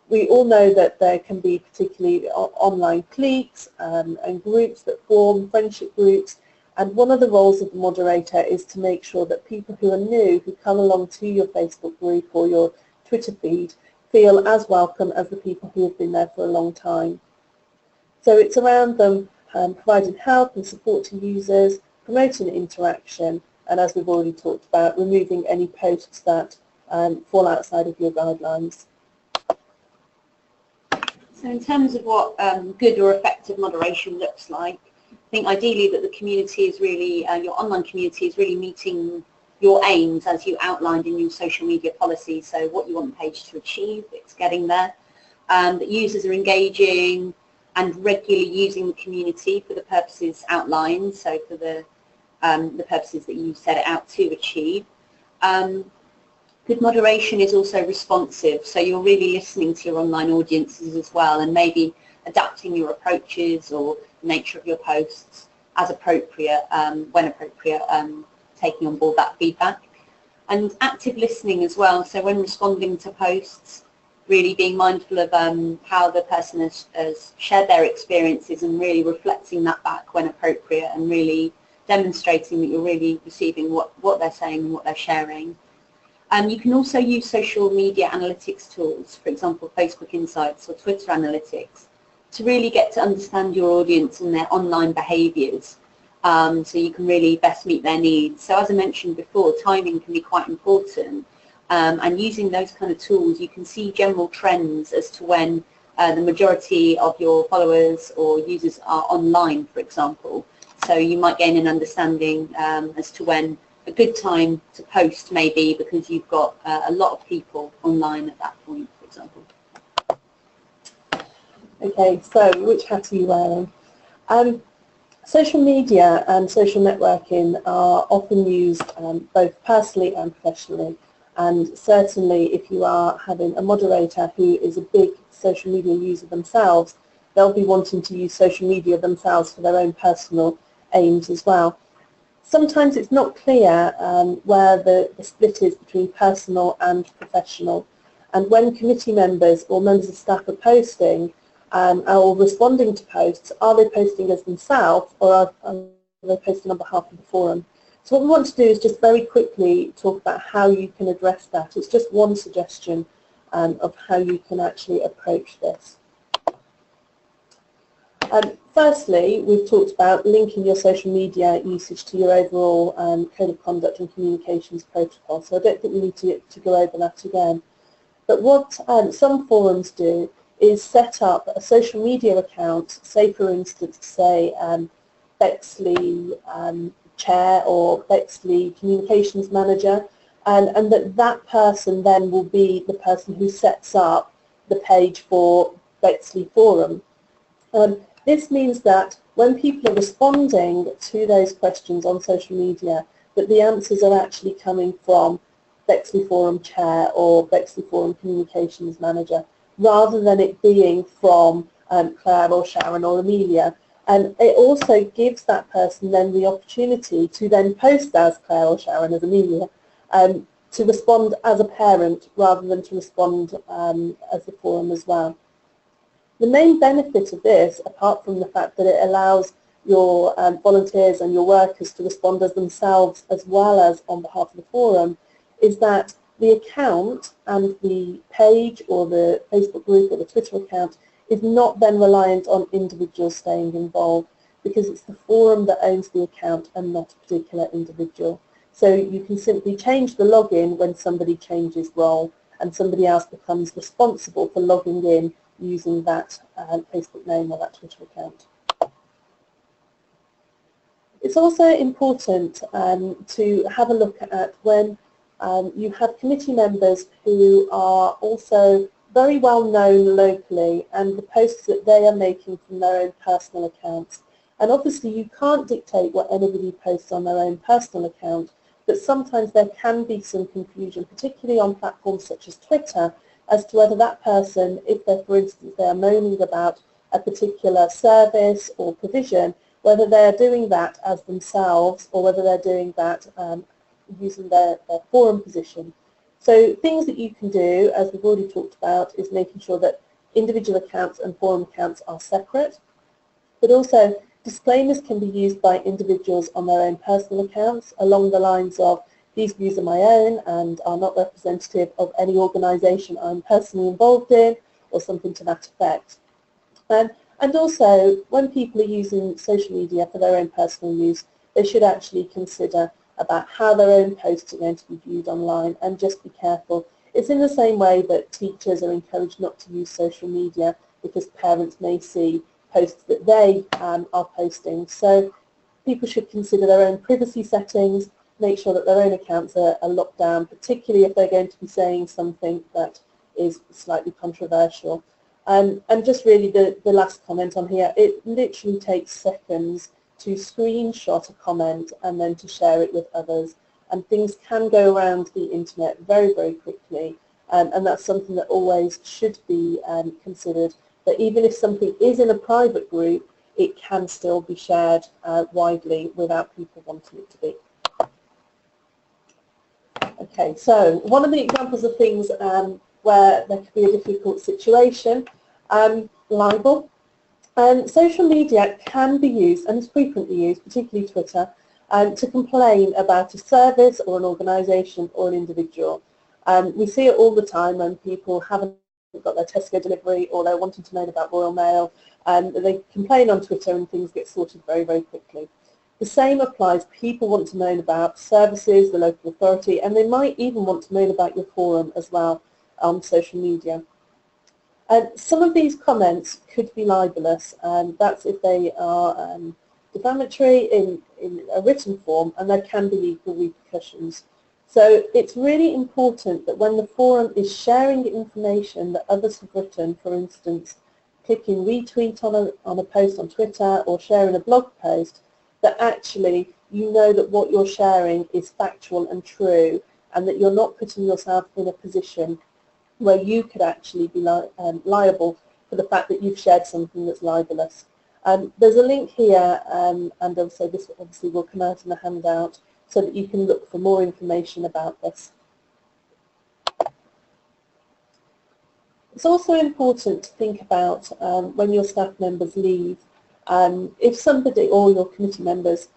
We all know that there can be particularly online cliques and groups that form, friendship groups, and one of the roles of the moderator is to make sure that people who are new, who come along to your Facebook group or your Twitter feed, feel as welcome as the people who have been there for a long time. So it's around them providing help and support to users, promoting interaction, and as we've already talked about, removing any posts that fall outside of your guidelines. So in terms of what good or effective moderation looks like, I think ideally that the community is really, your online community is really meeting your aims as you outlined in your social media policy. So what you want the page to achieve, it's getting there. That users are engaging and regularly using the community for the purposes outlined, so for the purposes that you set it out to achieve. Good moderation is also responsive, so you're really listening to your online audiences as well and maybe adapting your approaches or the nature of your posts as appropriate, when appropriate, taking on board that feedback. And active listening as well, so when responding to posts, really being mindful of how the person has shared their experiences and really reflecting that back when appropriate and really demonstrating that you're really receiving what they're saying and what they're sharing. You can also use social media analytics tools, for example, Facebook Insights or Twitter Analytics, to really get to understand your audience and their online behaviours, so you can really best meet their needs. So as I mentioned before, timing can be quite important, and using those kind of tools, you can see general trends as to when the majority of your followers or users are online, for example. So you might gain an understanding as to when a good time to post may be, because you've got a lot of people online at that point, for example. Okay, so which hat are you wearing? Social media and social networking are often used both personally and professionally, and certainly if you are having a moderator who is a big social media user themselves, they'll be wanting to use social media themselves for their own personal aims as well. Sometimes it's not clear where the split is between personal and professional, and when committee members or members of staff are posting or responding to posts, are they posting as themselves or are they posting on behalf of the forum? So what we want to do is just very quickly talk about how you can address that. It's just one suggestion of how you can actually approach this. Firstly, we've talked about linking your social media usage to your overall code of conduct and communications protocol, so I don't think we need to go over that again. But what some forums do is set up a social media account, say for instance, say Bexley Chair or Bexley Communications Manager, and that person then will be the person who sets up the page for Bexley Forum. This means that when people are responding to those questions on social media, but the answers are actually coming from Bexley Forum Chair or Bexley Forum Communications Manager, rather than it being from Claire or Sharon or Amelia. And it also gives that person then the opportunity to then post as Claire or Sharon, as Amelia, to respond as a parent rather than to respond as the forum as well. The main benefit of this, apart from the fact that it allows your volunteers and your workers to respond as themselves as well as on behalf of the forum, is that the account and the page or the Facebook group or the Twitter account is not then reliant on individuals staying involved, because it's the forum that owns the account and not a particular individual. So you can simply change the login when somebody changes role and somebody else becomes responsible for logging in using that Facebook name or that Twitter account. It's also important to have a look at when you have committee members who are also very well known locally, and the posts that they are making from their own personal accounts. And obviously you can't dictate what anybody posts on their own personal account, but sometimes there can be some confusion, particularly on platforms such as Twitter, as to whether that person, if they're, for instance, they are moaning about a particular service or provision, whether they're doing that as themselves or whether they're doing that using their forum position. So things that you can do, as we've already talked about, is making sure that individual accounts and forum accounts are separate, but also disclaimers can be used by individuals on their own personal accounts along the lines of, these views are my own and are not representative of any organisation I'm personally involved in, or something to that effect. And also, when people are using social media for their own personal use, they should actually consider about how their own posts are going to be viewed online, and just be careful. It's in the same way that teachers are encouraged not to use social media because parents may see posts that they are posting. So people should consider their own privacy settings, make sure that their own accounts are locked down, particularly if they're going to be saying something that is slightly controversial. And just really the last comment on here, it literally takes seconds to screenshot a comment and then to share it with others. And things can go around the internet very, very quickly. And that's something that always should be considered, that even if something is in a private group, it can still be shared widely without people wanting it to be. Okay, so one of the examples of things where there could be a difficult situation, libel. Social media can be used, and is frequently used, particularly Twitter, to complain about a service or an organisation or an individual. We see it all the time when people haven't got their Tesco delivery or they're wanting to know about Royal Mail, and they complain on Twitter and things get sorted very, very quickly. The same applies. People want to know about services, the local authority, and they might even want to know about your forum as well on social media. Some of these comments could be libelous, and that's if they are defamatory in a written form, and there can be legal repercussions. So it's really important that when the forum is sharing information that others have written, for instance, clicking retweet on a post on Twitter or sharing a blog post, that actually you know that what you're sharing is factual and true, and that you're not putting yourself in a position where you could actually be liable for the fact that you've shared something that's libelous. There's a link here, and also this obviously will come out in the handout, so that you can look for more information about this. It's also important to think about when your staff members leave, if somebody, or your committee members,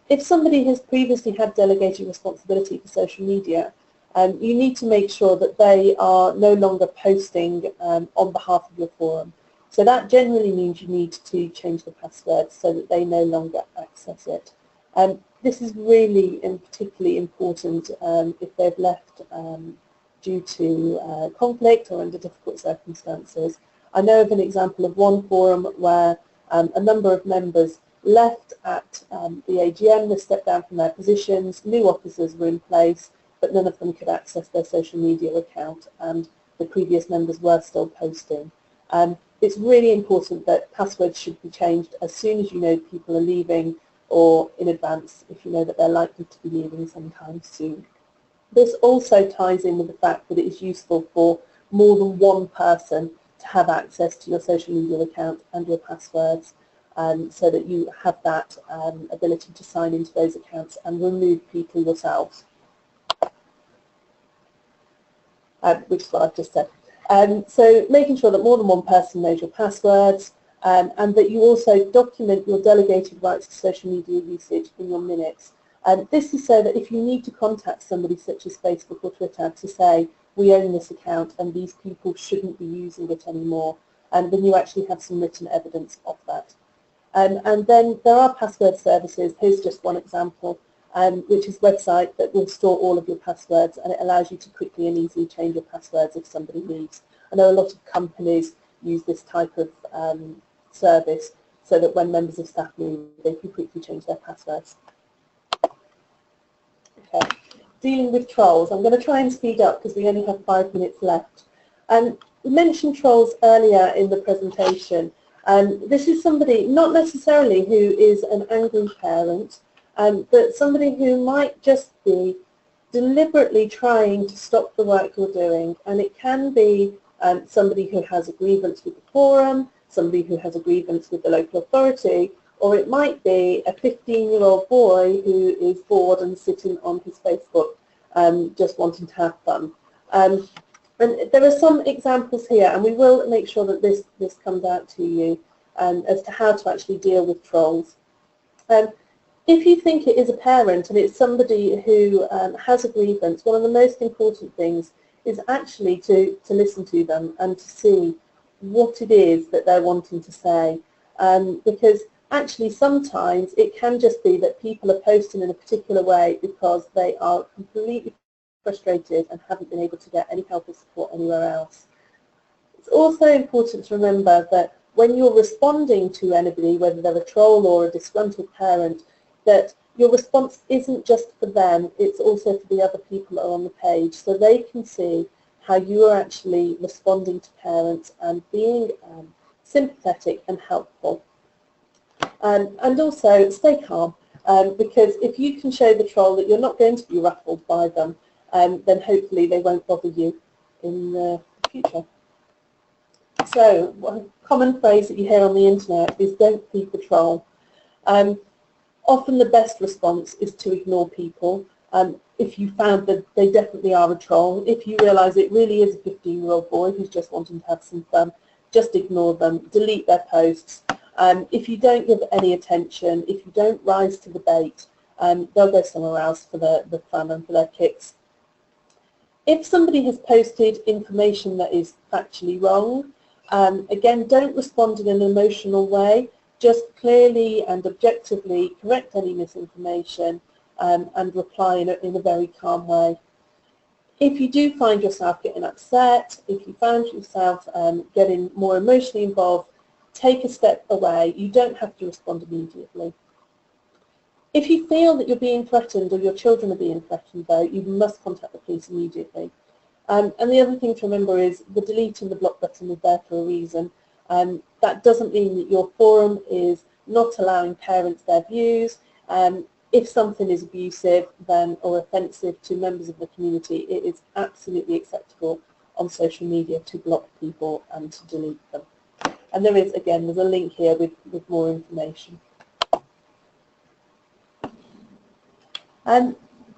if somebody has previously had delegated responsibility for social media, you need to make sure that they are no longer posting on behalf of your forum. So that generally means you need to change the password so that they no longer access it. This is really and particularly important if they've left due to conflict or under difficult circumstances. I know of an example of one forum where a number of members left at the AGM, they stepped down from their positions, new officers were in place, but none of them could access their social media account, and the previous members were still posting. It's really important that passwords should be changed as soon as you know people are leaving, or in advance if you know that they're likely to be leaving sometime soon. This also ties in with the fact that it is useful for more than one person to have access to your social media account and your passwords, so that you have that ability to sign into those accounts and remove people yourselves, which is what I've just said. So making sure that more than one person knows your passwords, and that you also document your delegated rights to social media usage in your minutes. This is so that if you need to contact somebody such as Facebook or Twitter to say, we own this account and these people shouldn't be using it anymore, then you actually have some written evidence of that. And then there are password services. Here's just one example, which is a website that will store all of your passwords, and it allows you to quickly and easily change your passwords if somebody leaves. I know a lot of companies use this type of service so that when members of staff leave, they can quickly change their passwords. Okay. Dealing with trolls. I'm going to try and speed up because we only have 5 minutes left. We mentioned trolls earlier in the presentation. This is somebody, not necessarily who is an angry parent, but somebody who might just be deliberately trying to stop the work you're doing. And it can be somebody who has a grievance with the forum, somebody who has a grievance with the local authority, or it might be a 15-year-old boy who is bored and sitting on his Facebook just wanting to have fun. And there are some examples here, and we will make sure that this comes out to you as to how to actually deal with trolls. If you think it is a parent and it's somebody who has a grievance, one of the most important things is actually to listen to them and to see what it is that they're wanting to say. Because actually sometimes it can just be that people are posting in a particular way because they are completely frustrated and haven't been able to get any help or support anywhere else. It's also important to remember that when you're responding to anybody, whether they're a troll or a disgruntled parent, that your response isn't just for them, it's also for the other people that are on the page, so they can see how you are actually responding to parents and being sympathetic and helpful. And also stay calm, because if you can show the troll that you're not going to be ruffled by them, then hopefully they won't bother you in the future. So one common phrase that you hear on the internet is don't feed the troll. Often the best response is to ignore people. If you found that they definitely are a troll, if you realise it really is a 15-year-old boy who's just wanting to have some fun, just ignore them, delete their posts. If you don't give any attention, if you don't rise to the bait, they'll go somewhere else for the fun and for their kicks. If somebody has posted information that is factually wrong, again, don't respond in an emotional way. Just clearly and objectively correct any misinformation and reply in a very calm way. If you do find yourself getting upset, if you find yourself getting more emotionally involved, take a step away. You don't have to respond immediately. If you feel that you're being threatened or your children are being threatened, though, you must contact the police immediately. And the other thing to remember is the delete and the block button is there for a reason. That doesn't mean that your forum is not allowing parents their views. If something is abusive or offensive to members of the community, it is absolutely acceptable on social media to block people and to delete them. And there is, again, there's a link here with more information.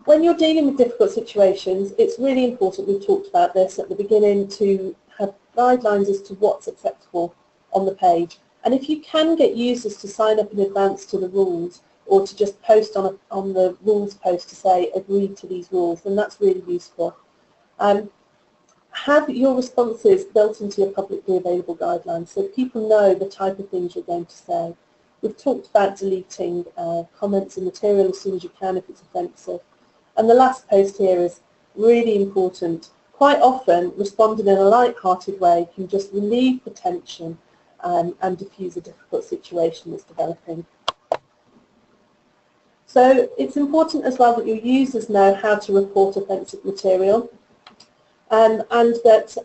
When you're dealing with difficult situations, it's really important, we've talked about this at the beginning, to have guidelines as to what's acceptable on the page. And if you can get users to sign up in advance to the rules, or to just post on the rules post to say, agree to these rules, then that's really useful. Have your responses built into your publicly available guidelines so people know the type of things you're going to say. We've talked about deleting comments and material as soon as you can if it's offensive. And the last post here is really important. Quite often, responding in a light-hearted way can just relieve the tension and diffuse a difficult situation that's developing. So it's important as well that your users know how to report offensive material, and that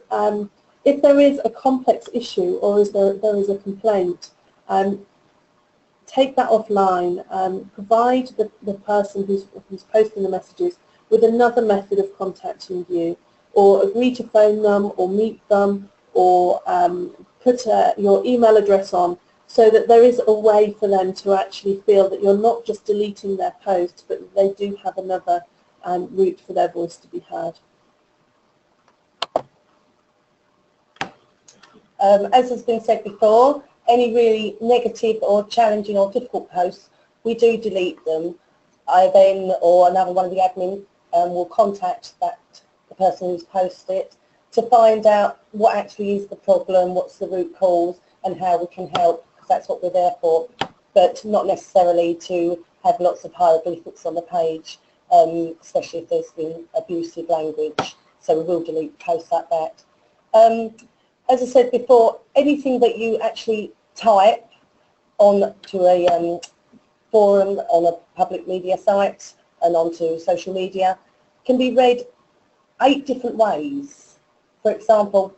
if there is a complex issue or there is a complaint, take that offline, provide the person who's posting the messages with another method of contacting you, or agree to phone them or meet them, or put your email address on, so that there is a way for them to actually feel that you're not just deleting their post, but that they do have another route for their voice to be heard. As has been said before, any really negative or challenging or difficult posts, we do delete them. I then, or another one of the admin, will contact the person who's posted it to find out what actually is the problem, what's the root cause, and how we can help, because that's what we're there for, but not necessarily to have lots of hieroglyphics on the page, especially if there's been abusive language. So we will delete posts like that. As I said before, anything that you actually type on to a forum, on a public media site and onto social media can be read 8 different ways. For example,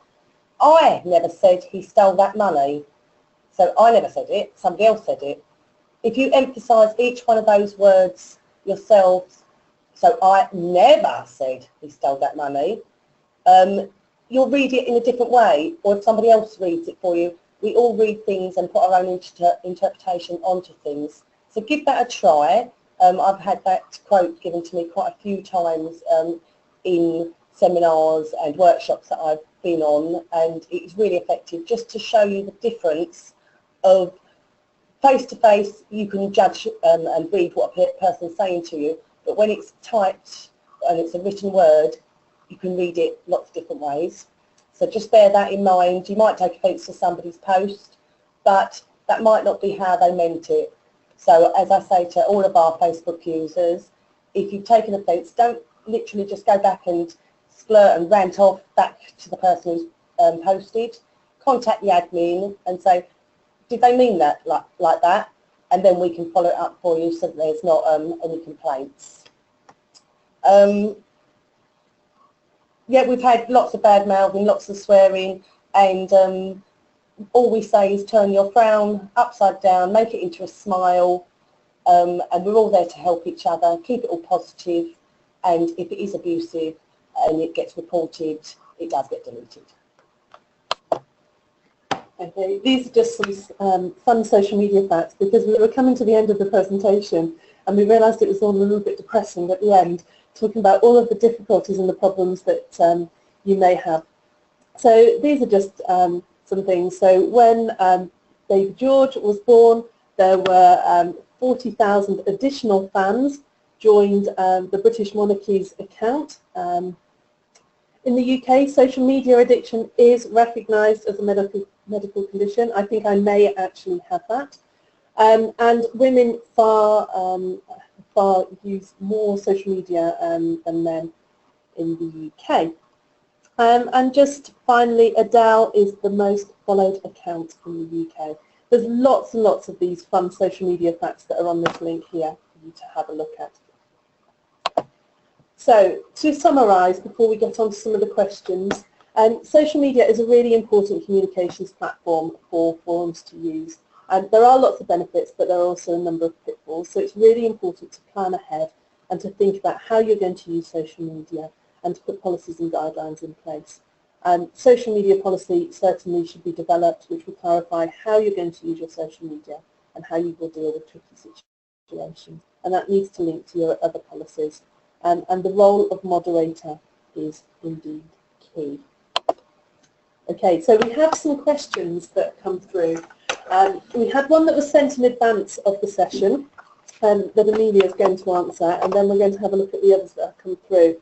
I never said he stole that money. So I never said it, somebody else said it. If you emphasise each one of those words yourselves, so I never said he stole that money, you'll read it in a different way, or if somebody else reads it for you. We all read things and put our own interpretation onto things. So give that a try. I've had that quote given to me quite a few times in seminars and workshops that I've been on, and it's really effective just to show you the difference of face-to-face. You can judge and read what a person's saying to you, but when it's typed and it's a written word, you can read it lots of different ways. So just bear that in mind. You might take offence to somebody's post, but that might not be how they meant it. So as I say to all of our Facebook users, if you've taken offence, don't literally just go back and splurt and rant off back to the person who's posted. Contact the admin and say, did they mean that like that? And then we can follow it up for you so that there's not any complaints. Yeah, we've had lots of bad mouthing, lots of swearing, and all we say is turn your frown upside down, make it into a smile, and we're all there to help each other. Keep it all positive, and if it is abusive and it gets reported, it does get deleted. Okay, these are just some fun social media facts, because we were coming to the end of the presentation and we realised it was all a little bit depressing at the end, talking about all of the difficulties and the problems that you may have. So these are just some things. So when Baby George was born, there were 40,000 additional fans joined the British monarchy's account. In the UK, social media addiction is recognised as a medical condition. I think I may actually have that. And women far use more social media than men in the UK. And just finally, Adele is the most followed account in the UK. There's lots and lots of these fun social media facts that are on this link here for you to have a look at. So, to summarise before we get on to some of the questions, social media is a really important communications platform for forums to use. There are lots of benefits, but there are also a number of pitfalls, so it's really important to plan ahead and to think about how you're going to use social media and to put policies and guidelines in place. Social media policy certainly should be developed, which will clarify how you're going to use your social media and how you will deal with tricky situations. And that needs to link to your other policies. And the role of moderator is indeed key. Okay, so we have some questions that come through. We had one that was sent in advance of the session that Amelia is going to answer, and then we're going to have a look at the others that have come through.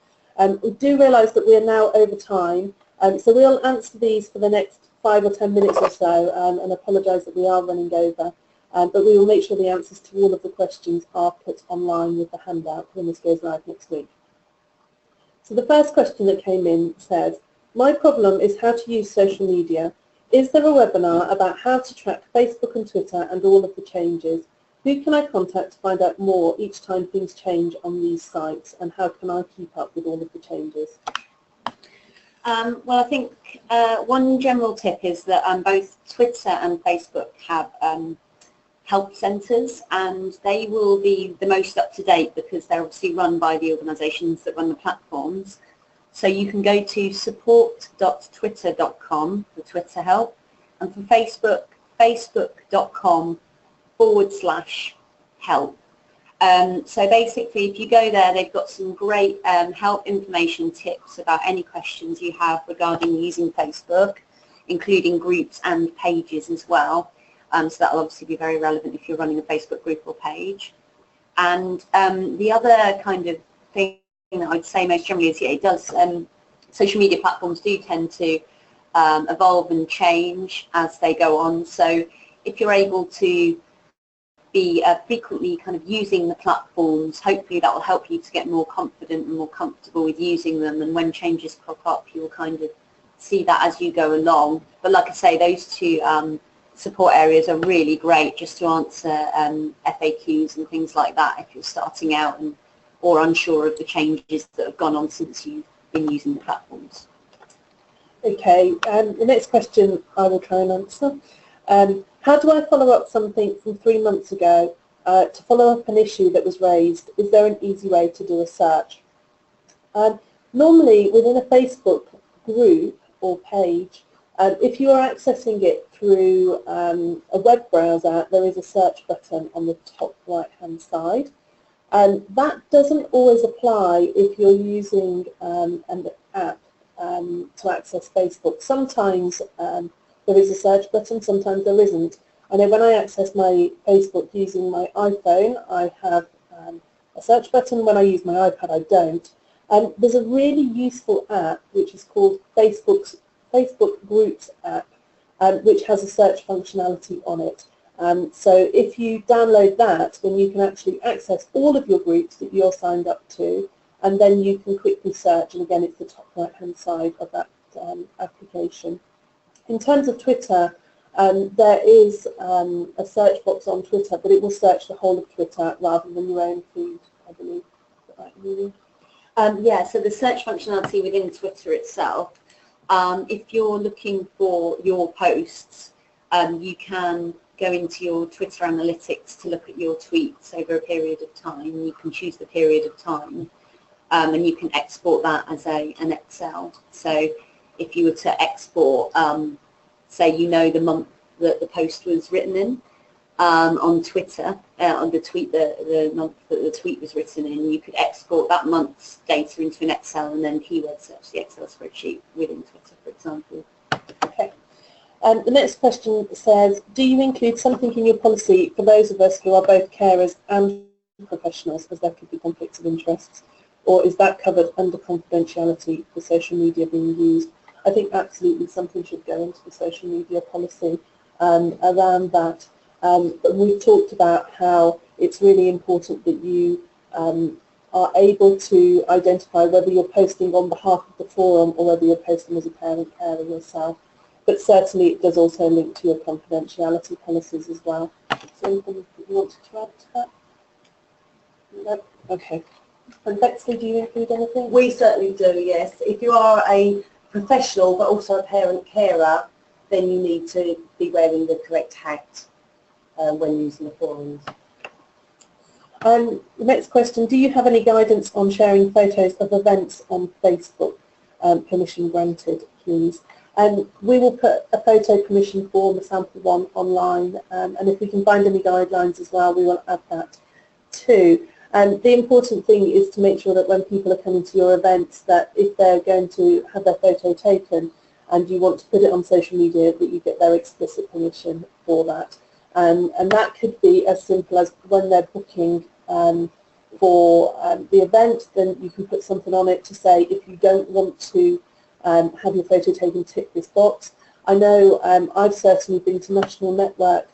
We do realise that we are now over time, so we'll answer these for the next 5 or 10 minutes or so, and apologise that we are running over. But we will make sure the answers to all of the questions are put online with the handout when this goes live next week. So the first question that came in says, my problem is how to use social media. Is there a webinar about how to track Facebook and Twitter and all of the changes? Who can I contact to find out more each time things change on these sites, and how can I keep up with all of the changes? Well, I think one general tip is that both Twitter and Facebook help centres, and they will be the most up to date because they're obviously run by the organisations that run the platforms. So you can go to support.twitter.com for Twitter help, and for Facebook, facebook.com/help. So basically, if you go there, they've got some great help information tips about any questions you have regarding using Facebook, including groups and pages as well. So that will obviously be very relevant if you're running a Facebook group or page. And the other kind of thing that I'd say most generally is, yeah, it does, social media platforms do tend to evolve and change as they go on. So if you're able to be frequently kind of using the platforms, hopefully that will help you to get more confident and more comfortable with using them, and when changes crop up you'll kind of see that as you go along. But like I say, those two support areas are really great just to answer FAQs and things like that if you're starting out and or unsure of the changes that have gone on since you've been using the platforms. Okay, the next question I will try and answer. How do I follow up something from 3 months ago to follow up an issue that was raised? Is there an easy way to do a search? Normally within a Facebook group or page, if you are accessing it through a web browser, there is a search button on the top right hand side. That doesn't always apply if you're using an app to access Facebook. Sometimes there is a search button, sometimes there isn't. I know when I access my Facebook using my iPhone, I have a search button. When I use my iPad, I don't. There's a really useful app which is called Facebook Groups app, which has a search functionality on it. So if you download that, then you can actually access all of your groups that you're signed up to, and then you can quickly search, and again it's the top right hand side of that application. In terms of Twitter, there is a search box on Twitter, but it will search the whole of Twitter rather than your own feed, I believe. Is that right, Amelia? Yeah, so the search functionality within Twitter itself, if you're looking for your posts, you can go into your Twitter analytics to look at your tweets over a period of time. You can choose the period of time, and you can export that as an Excel. So if you were to export, say you know the month that the post was written in on Twitter, on the tweet, the month that the tweet was written in, you could export that month's data into an Excel and then keyword search the Excel spreadsheet within Twitter, for example. Okay. The next question says, do you include something in your policy for those of us who are both carers and professionals, as there could be conflicts of interests, or is that covered under confidentiality for social media being used? I think absolutely something should go into the social media policy around that. But we've talked about how it's really important that you are able to identify whether you're posting on behalf of the forum or whether you're posting as a parent carer yourself. But certainly it does also link to your confidentiality policies as well. Is there anything that you wanted to add to that? No? Okay. And Bexley, do you include anything? We certainly do, yes. If you are a professional but also a parent carer, then you need to be wearing the correct hat when using the forums. The next question, do you have any guidance on sharing photos of events on Facebook? Permission granted, please. We will put a photo permission form, a sample one, online, and if we can find any guidelines as well, we will add that too. And the important thing is to make sure that when people are coming to your events, that if they're going to have their photo taken and you want to put it on social media, that you get their explicit permission for that. And that could be as simple as when they're booking for the event, then you can put something on it to say, if you don't want to have your photo taken, tick this box. I know I've certainly been to national network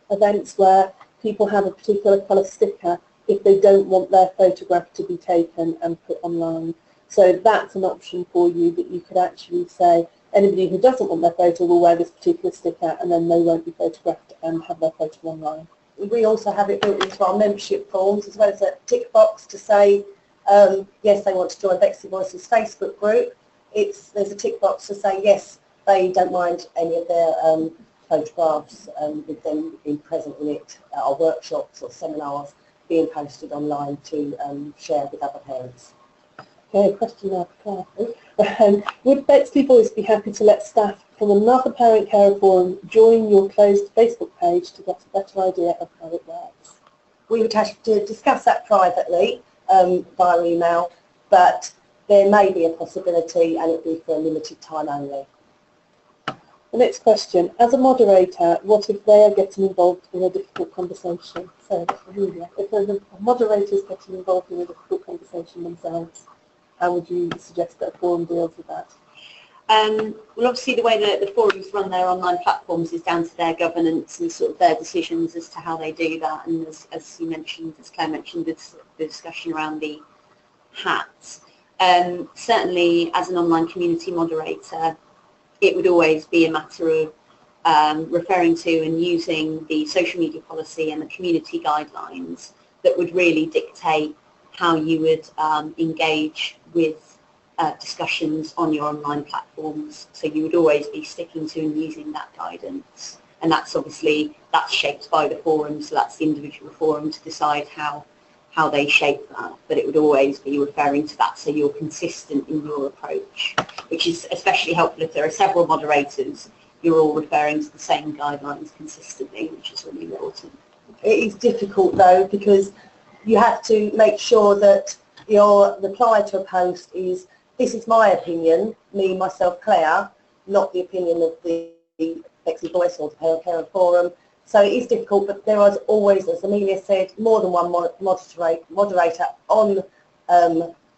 events where people have a particular colour sticker if they don't want their photograph to be taken and put online. So that's an option for you, that you could actually say anybody who doesn't want their photo will wear this particular sticker and then they won't be photographed and have their photo online. We also have it built into our membership forms, as well as a tick box to say yes, they want to join Bexley Voices Facebook group. There's a tick box to say yes, they don't mind any of their photographs with them being present in it at our workshops or seminars being posted online to share with other parents. Okay, question now for Claire. Would Bexley Voice be happy to let staff from another parent carer forum join your closed Facebook page to get a better idea of how it works? We would have to discuss that privately via email, but there may be a possibility, and it would be for a limited time only. The next question, as a moderator, what if they are getting involved in a difficult conversation? So, Amelia, if a moderator is getting involved in a difficult conversation themselves, how would you suggest that a forum deals with that? Well, obviously the way that the forums run their online platforms is down to their governance and sort of their decisions as to how they do that. And as you mentioned, as Claire mentioned, the discussion around the hats. Certainly, as an online community moderator, it would always be a matter of referring to and using the social media policy and the community guidelines that would really dictate how you would engage with discussions on your online platforms. So you would always be sticking to and using that guidance. And that's obviously, that's shaped by the forum, so that's the individual forum to decide how they shape that. But it would always be referring to that so you're consistent in your approach, which is especially helpful if there are several moderators, you're all referring to the same guidelines consistently, which is really important. It is difficult though, because you have to make sure that your reply to a post is, this is my opinion, me, myself, Claire, not the opinion of the Bexley Voice or the Parent Carer Forum. So it is difficult, but there is always, as Amelia said, more than one moderator on,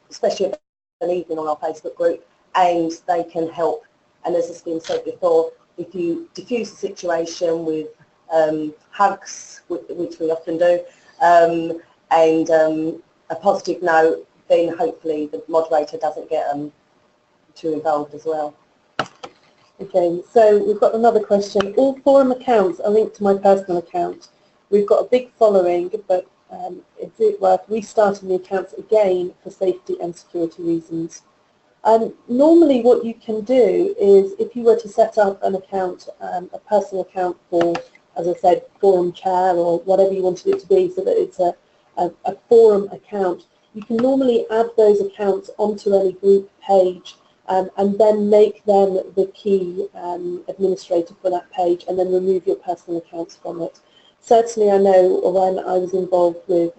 especially an evening on our Facebook group, and they can help. And as has been said before, if you diffuse the situation with hugs, which we often do, and a positive note, then hopefully the moderator doesn't get too involved as well. Okay, so we've got another question. All forum accounts are linked to my personal account. We've got a big following, but is it worth restarting the accounts again for safety and security reasons? Normally what you can do is, if you were to set up an account, a personal account for, as I said, forum chair or whatever you wanted it to be, so that it's a forum account, you can normally add those accounts onto any group page and then make them the key administrator for that page and then remove your personal accounts from it. Certainly I know when I was involved with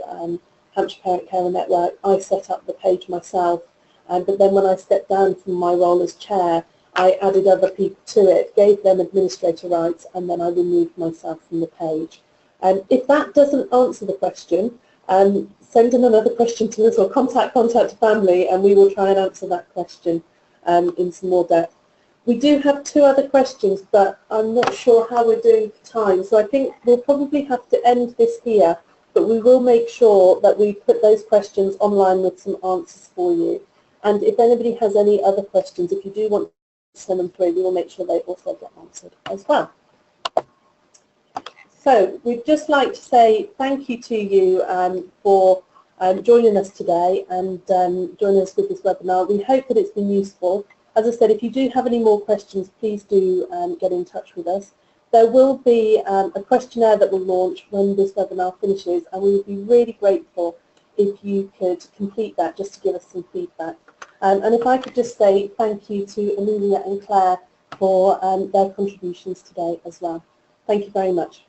Hampshire Parent Carer Network, I set up the page myself, but then when I stepped down from my role as chair, I added other people to it, gave them administrator rights, and then I removed myself from the page. If that doesn't answer the question, send in another question to us or contact family, and we will try and answer that question in some more depth. We do have two other questions, but I'm not sure how we're doing for time, so I think we'll probably have to end this here, but we will make sure that we put those questions online with some answers for you. And if anybody has any other questions, if you do want to send them through, we will make sure they also get answered as well. So we'd just like to say thank you to you for joining us today and joining us with this webinar. We hope that it's been useful. As I said, if you do have any more questions, please do get in touch with us. There will be a questionnaire that will launch when this webinar finishes, and we would be really grateful if you could complete that just to give us some feedback. And if I could just say thank you to Amelia and Claire for their contributions today as well. Thank you very much.